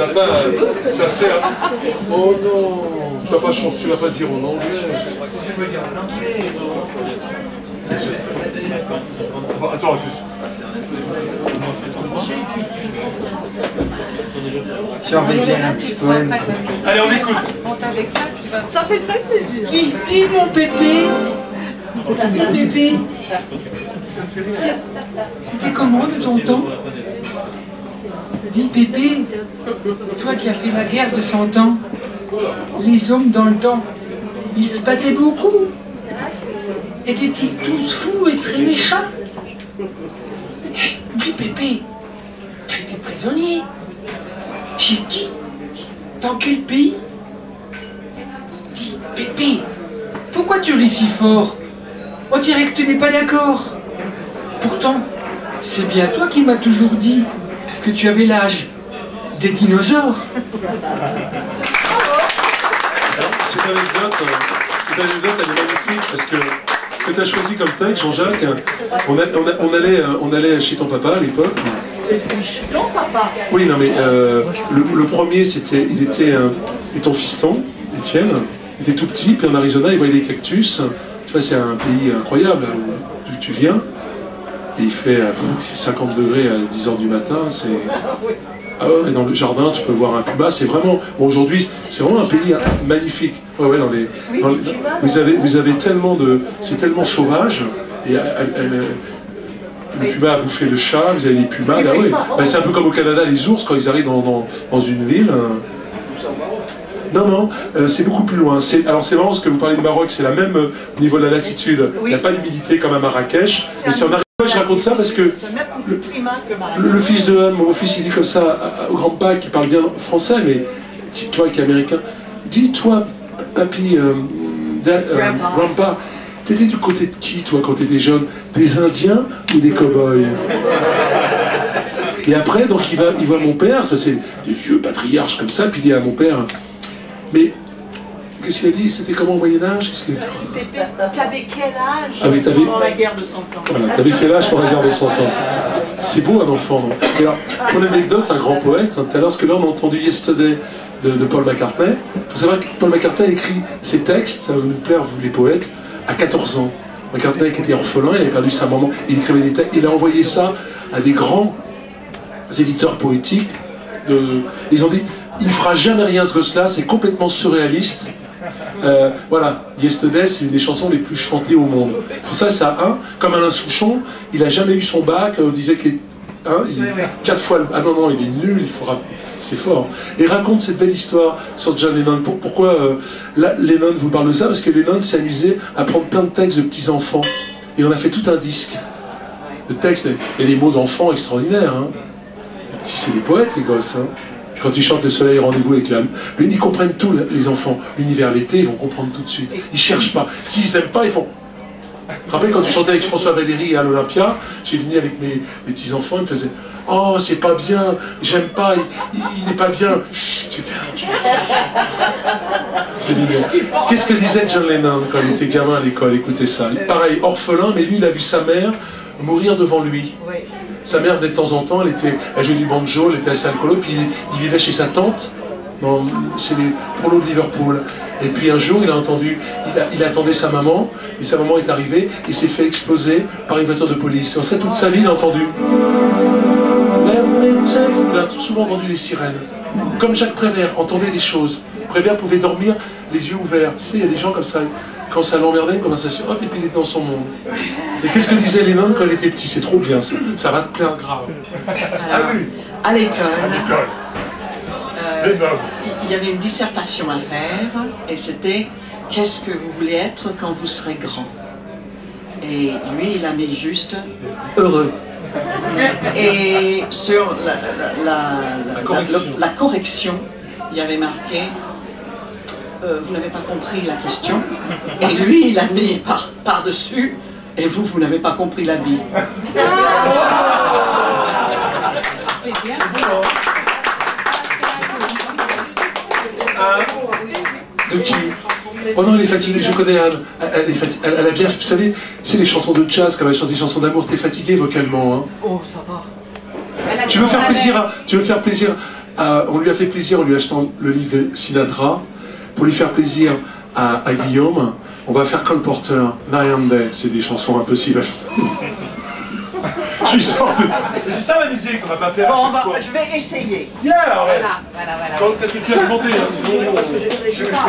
ça fait... Oh non, tu vas pas dire en anglais. Je sais. Bon, attends, Tu as envie de lire un petit poème. Allez, on écoute. Ça fait très plaisir. Dis mon pépé. Dis pépé. C'était comment de ton temps? Dis pépé, toi qui as fait la guerre de 100 ans, les hommes dans le temps, ils se battaient beaucoup. Étaient-ils tous fous et très méchants? Dis pépé, t'as été prisonnier. Chez qui? Dans quel pays? Dis pépé, pourquoi tu ris si fort? On dirait que tu n'es pas d'accord. Pourtant, c'est bien toi qui m'as toujours dit que tu avais l'âge des dinosaures. Cette anecdote, elle est magnifique parce que ce que tu as choisi comme texte, Jean-Jacques, on allait chez ton papa à l'époque. Chez ton papa? Oui, non mais le premier, il était ton fiston, Étienne, il était tout petit, puis en Arizona, il voyait les cactus. Tu vois, c'est un pays incroyable où tu viens. Et il fait 50 degrés à 10h du matin, c'est... Ah ouais, dans le jardin, tu peux voir un puma, c'est vraiment... Bon, aujourd'hui, c'est vraiment un pays magnifique. Ouais, ouais, vous avez tellement de... C'est tellement sauvage, et le puma a bouffé le chat, vous avez les pumas, là, oui. Bah, c'est un peu comme au Canada, les ours, quand ils arrivent dans une ville... Non, non, c'est beaucoup plus loin. Alors c'est marrant, parce que vous parlez de Maroc, c'est la même au niveau de la latitude. Il n'y a pas d'humidité comme à Marrakech, mais c'est en Arizona. Je raconte ça parce que le fils de mon fils, il dit comme ça au grand-père qui parle bien français, mais tu vois, qui est américain. Dis-toi, papy, grandpa, t'étais du côté de qui, toi, quand t'étais jeune? Des Indiens ou des cow-boys? Et après, donc, il voit mon père, c'est des vieux patriarches comme ça, puis il dit à mon père, mais qu'est-ce qu'il a dit? C'était comment au Moyen-Âge? T'avais quel âge Ah oui, pendant la guerre de 100 ans? Voilà, t'avais quel âge pendant la guerre de 100 ans? C'est beau un enfant, non? Et alors, pour l'anecdote, un grand poète, tout à l'heure, parce que là on a entendu Yesterday de Paul McCartney. Il faut savoir que Paul McCartney a écrit ses textes, ça va vous plaire, vous les poètes, à 14 ans. McCartney qui était orphelin, il avait perdu sa maman, il écrivait des textes, il a envoyé ça à des grands éditeurs poétiques. Ils ont dit, il ne fera jamais rien ce gosse-là, c'est complètement surréaliste. Voilà, Yesterday, c'est une des chansons les plus chantées au monde. Pour ça, ça a comme Alain Souchon, il n'a jamais eu son bac, on disait qu'il est 4 fois. Ah non, non, il est nul, il faudra. C'est fort. Et raconte cette belle histoire sur John Lennon. Pourquoi là, Lennon vous parle de ça? Parce que Lennon s'est amusé à prendre plein de textes de petits-enfants. Et on a fait tout un disque de textes. Il y a des mots d'enfants extraordinaires. Hein. Si c'est des poètes, les gosses. Hein. Quand ils chantent Le soleil, rendez-vous avec l'âme. Ils comprennent tout, les enfants. L'univers, l'été, ils vont comprendre tout de suite. Ils cherchent pas. S'ils n'aiment pas, ils font. Tu te rappelles quand tu chantais avec François Valéry à l'Olympia, j'ai venu avec mes petits-enfants, ils me faisaient « Oh, c'est pas bien, j'aime pas, il n'est pas bien. » C'est mignon. Qu'est-ce que disait John Lennon quand il était gamin à l'école? Écoutez ça. Pareil, orphelin, mais lui, il a vu sa mère mourir devant lui. Sa mère, de temps en temps, elle jouait du banjo, elle était assez alcoolo, puis il vivait chez sa tante, chez les prolos de Liverpool. Et puis un jour, il a entendu, il attendait sa maman, et sa maman est arrivée, et s'est fait exploser par une voiture de police. Et en fait, toute sa vie, il a entendu. Il a souvent entendu des sirènes. Comme Jacques Prévert entendait des choses. Prévert pouvait dormir les yeux ouverts. Tu sais, il y a des gens comme ça, quand ça l'emmerdait, il commençait à se dire, hop, et puis il était dans son monde. Et qu'est-ce que disait Lennon quand il était petit? C'est trop bien, ça va te plaire grave. À l'école. Il y avait une dissertation à faire et c'était « Qu'est-ce que vous voulez être quand vous serez grand ?» Et lui, il a mis juste « heureux ». Et sur la correction, il y avait marqué « Vous n'avez pas compris la question ». Et lui, il a mis par-dessus « Et vous n'avez pas compris la vie ». C'est bien. De qui? Oh non, elle est fatiguée, je connais Anne. Elle a bien, vous savez, c'est les chansons de jazz, quand elle chante des chansons d'amour, t'es fatiguée vocalement. Hein. Oh, ça va. Tu veux faire plaisir on lui a fait plaisir en lui achetant le livre de Sinatra. Pour lui faire plaisir à Guillaume, on va faire Cole Porter, Night and Day. C'est des chansons impossibles à chanter. Je suis sorti. C'est ça la musique qu'on va pas faire. Bon, je vais essayer. Yeah, ouais. Voilà. Qu'est-ce que tu as demandé hein, Parce que je ne sais pas.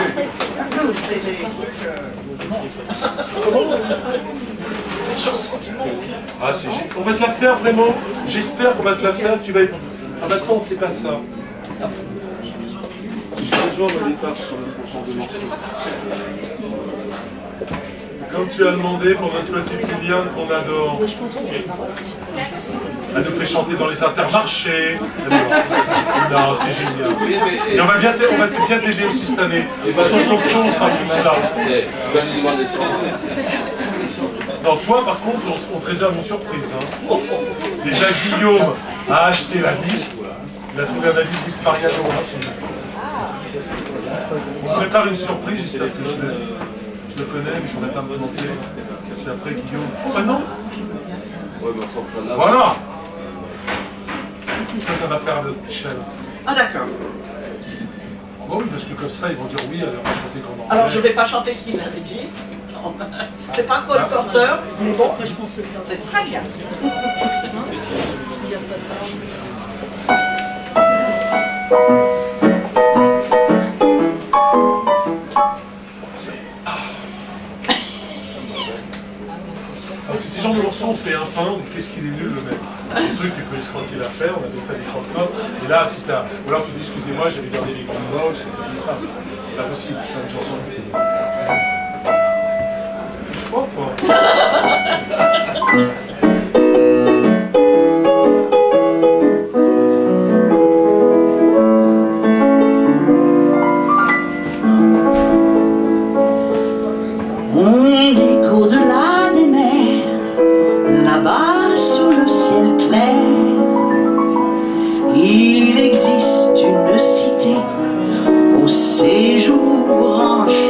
Ah, c'est génial. On va te la faire vraiment. J'espère qu'on va te la faire. Tu vas être. Ah, maintenant, c'est pas ça. J'ai besoin d'un départ sur le prochain de morceaux. Comme tu as demandé pour notre petite Liliane qu'on adore. Elle nous fait chanter dans les intermarchés. Non, c'est génial. Et on va bien t'aider aussi cette année. Ton tonton sera plus là. Non, toi par contre, on te réserve une surprise. Hein. Déjà Guillaume a acheté la Bible. Il a trouvé un habit Dispariado. On te prépare une surprise, j'espère que je le connais, mais je ne pourrais pas me planter. Parce qu'après Guillaume. Ah non. Voilà. Ça va faire avec Michel. Ah d'accord. Bon, oui, parce que comme ça, ils vont dire oui, elle va chanter comme on. Alors je ne vais pas chanter ce qu'il avait dit. C'est pas Cole Porter, mais bon, c'est très bien. Ces genres de morceaux, on fait un pain, on dit qu'est-ce qu'il est nul le mec. Le truc, tu peux escroquer l'affaire, on appelle ça des croque-notes. Et là, si t'as. Ou alors tu dis excusez-moi, j'avais gardé les grandes box, on dit ça. C'est pas possible, tu fais une chanson. Je crois quoi. On dit qu'au-delà des mers, là-bas sous le ciel clair, il existe une cité au séjour branché.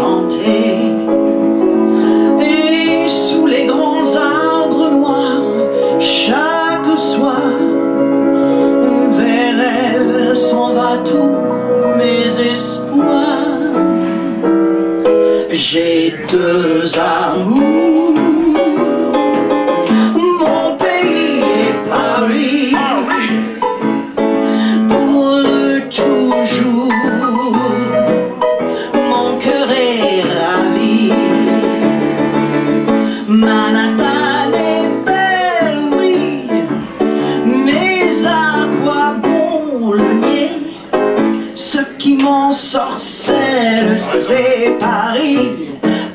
s'ensorcelle, c'est Paris,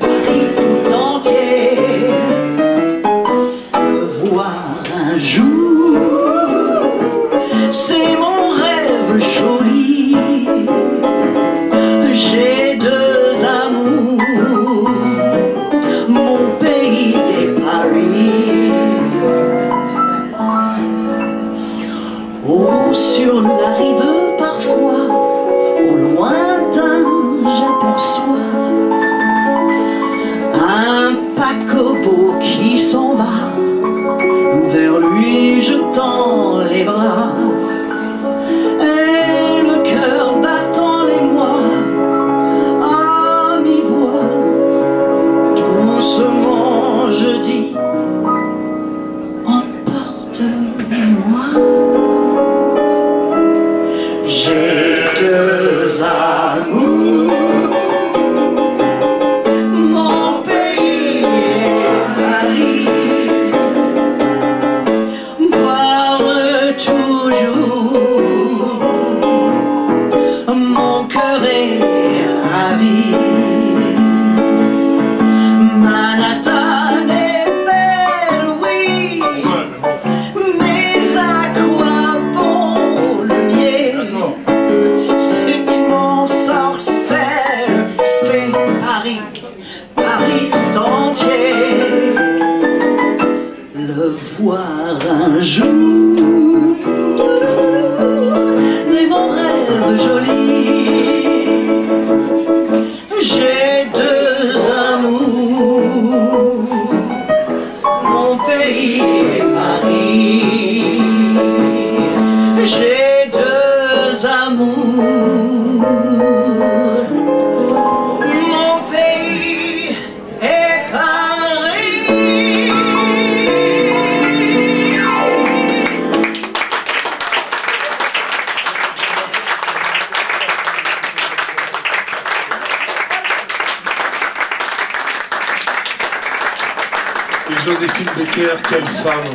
Paris tout entier. Me voir un jour, c'est mon rêve joli. J'ai deux amours, mon pays et Paris. Oh, sur la rive parfois, au lointain j'aperçois un paquebot qui s'en va. Vers lui je tends les bras et le cœur battant l'émoi à mi-voix, doucement je dis emporte-moi. J'ai deux amours, mon pays et Paris. Mon cœur est ravi. Manhattan est belle, oui, mais à quoi bon le nier? Ce qui m'ensorcelle, c'est Paris, Paris tout entier. Le voir un jour est mon rêve joli. J'ai deux amours, mon pays et Paris. J'ai deux amours, mon pays et Paris. Joséphine Baker, quelle femme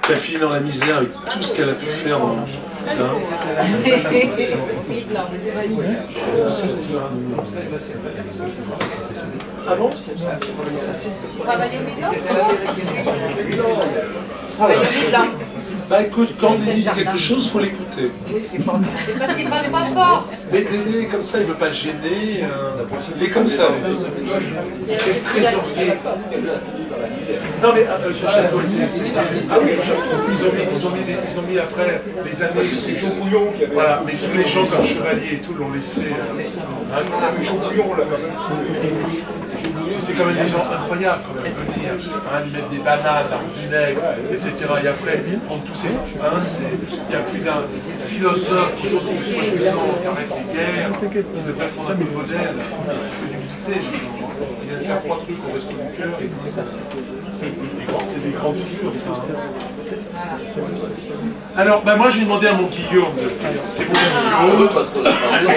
qui a fini dans la misère avec tout ce qu'elle a pu faire dans ça. Ah bon? Bah écoute, quand il dit quelque chose, il faut l'écouter. C'est parce qu'il parle pas fort. Mais Dédé, comme ça, il veut pas gêner. Il est comme ça. C'est le trésorier. Non mais ce château était... Ah oui, ils ont mis après les années... C'est Jean Bouillon qui avait... Voilà, mais tous les gens comme Chevalier et tout l'ont laissé... On a vu Jean Bouillon là quand même. C'est quand même des gens incroyables quand même, venir, ils mettre des bananes, un vinaigre, etc. Et après, prendre tous ces... il y a plus d'un philosophe aujourd'hui soi-disant qui arrête les guerres, qui devrait prendre un peu de modèle, d'humilité. Il vient de faire 3 trucs au resto du cœur. C'est des grandes figures, ça. Alors, ben moi j'ai demandé à mon Guillaume de faire. C'était bon, Guillaume. Parce qu'on a parlé.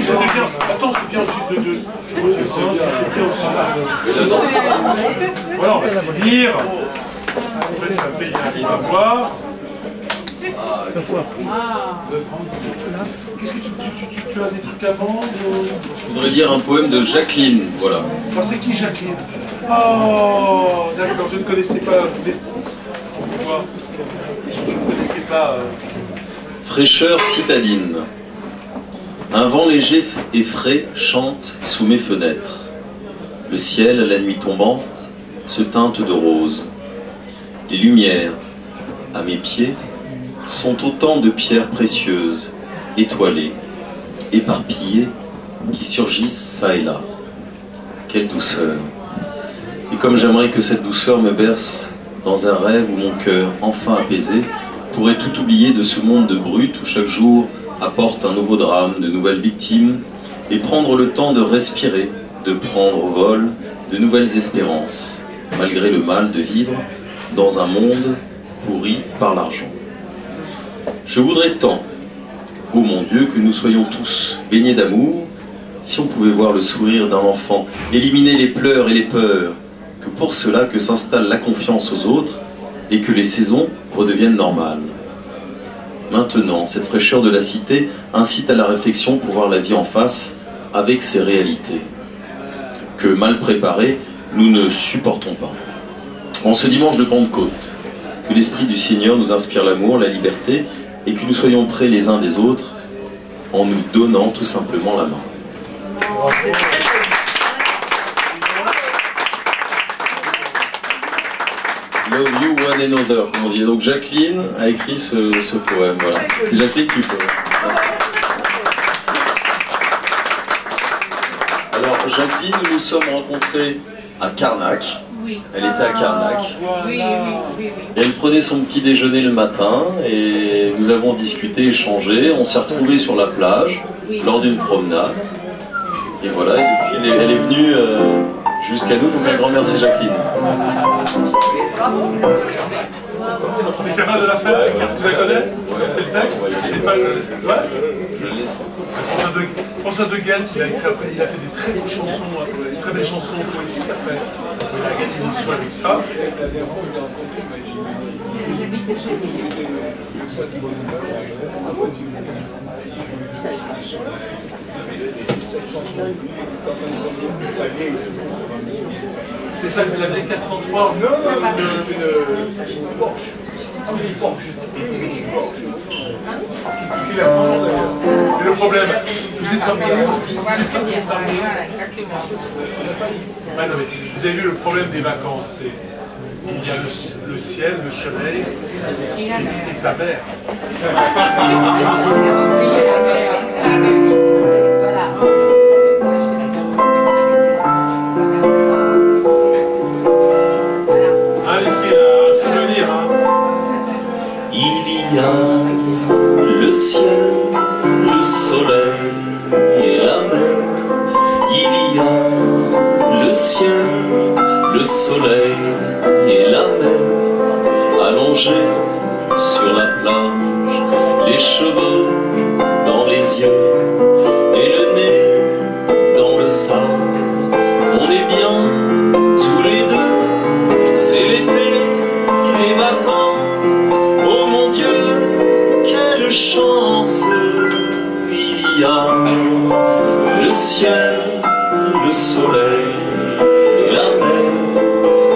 C'était bien. Attends, c'est bien aussi de deux. C'est bien aussi. Voilà, on va finir. Après, ça va payer un livre à boire. Qu'est-ce que tu as des trucs à vendre? Je voudrais lire un poème de Jacqueline, voilà. Enfin, c'est qui Jacqueline? Oh, d'accord, je ne connaissais pas. Pourquoi? Je ne connaissais pas. Fraîcheur citadine. Un vent léger et frais chante sous mes fenêtres. Le ciel, à la nuit tombante, se teinte de rose. Les lumières, à mes pieds, sont autant de pierres précieuses, étoilées, éparpillées, qui surgissent çà et là. Quelle douceur! Et comme j'aimerais que cette douceur me berce dans un rêve où mon cœur, enfin apaisé, pourrait tout oublier de ce monde de brutes où chaque jour apporte un nouveau drame, de nouvelles victimes, et prendre le temps de respirer, de prendre au vol de nouvelles espérances, malgré le mal de vivre dans un monde pourri par l'argent. Je voudrais tant, ô mon Dieu, que nous soyons tous baignés d'amour, si on pouvait voir le sourire d'un enfant, éliminer les pleurs et les peurs, que pour cela que s'installe la confiance aux autres et que les saisons redeviennent normales. Maintenant, cette fraîcheur de la cité incite à la réflexion pour voir la vie en face avec ses réalités, que mal préparés, nous ne supportons pas. En ce dimanche de Pentecôte, que l'Esprit du Seigneur nous inspire l'amour, la liberté, et que nous soyons près les uns des autres en nous donnant tout simplement la main. Love you one another, comme on dit. Donc Jacqueline a écrit ce poème. Voilà. C'est Jacqueline qui peut. Merci. Alors Jacqueline, nous nous sommes rencontrés à Carnac. Oui. Elle était à Carnac. Oui. Et elle prenait son petit déjeuner le matin et nous avons discuté, échangé. On s'est retrouvés sur la plage lors d'une promenade. Et voilà, et puis elle est venue jusqu'à nous. Donc un grand merci Jacqueline. C'est Cara de la Fête, tu la connais? C'est le texte? C'est pas le... Ouais? Je le laisse. François de Guelt, il a fait des très belles chansons, poétiques après. Il a gagné une émission avec ça. C'est ça, vous aviez 403? Non, une Porsche. Une Porsche. Mais le problème, vous êtes comme vous avez vu le problème des vacances, c'est il y a le ciel, le soleil et ta mère. Il y a le ciel, le soleil et la mer. Il y a le ciel, le soleil et la mer. Allongés sur la plage, les cheveux dans les yeux et le nez dans le sable. On est bien tous les deux, c'est l'été, les vacances. Oh mon Dieu, quelle chance! Il y a le ciel, le soleil et la mer.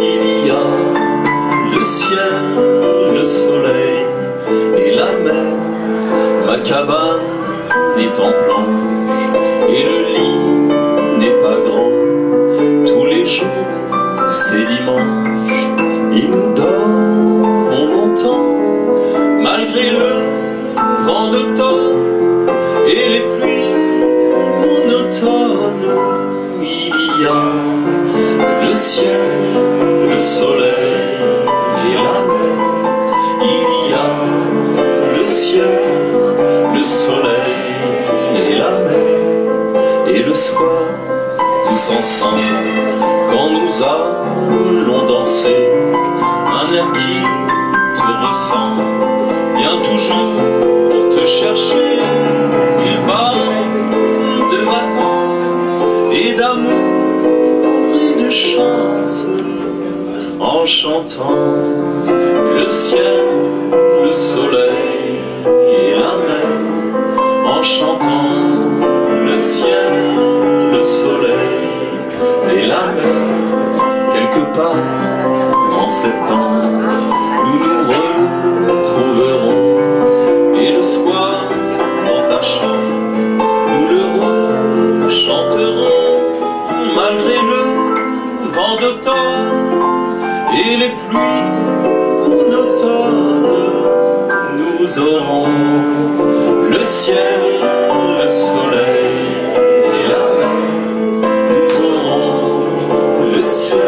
Il y a le ciel, le soleil et la mer. Ma cabane est en planche et le lit n'est pas grand. Tous les jours, c'est dimanche et nous dormons longtemps. Malgré le vent d'automne et les pluies monotones, il y a le ciel, le soleil et la mer. Il y a le ciel, le soleil et la mer. Et le soir, tous ensemble, quand nous allons danser, un air qui te ressemble vient toujours te chercher. Il parle de vacances et d'amour et de chance, en chantant le ciel, le soleil et la mer. En chantant le ciel, le soleil et la mer. Quelque part en septembre, nous nous retrouverons. Et le soir, dans ta chambre, nous le rechanterons. Malgré le vent d'automne et les pluies monotones, nous aurons le ciel, le soleil et la mer. Nous aurons le ciel,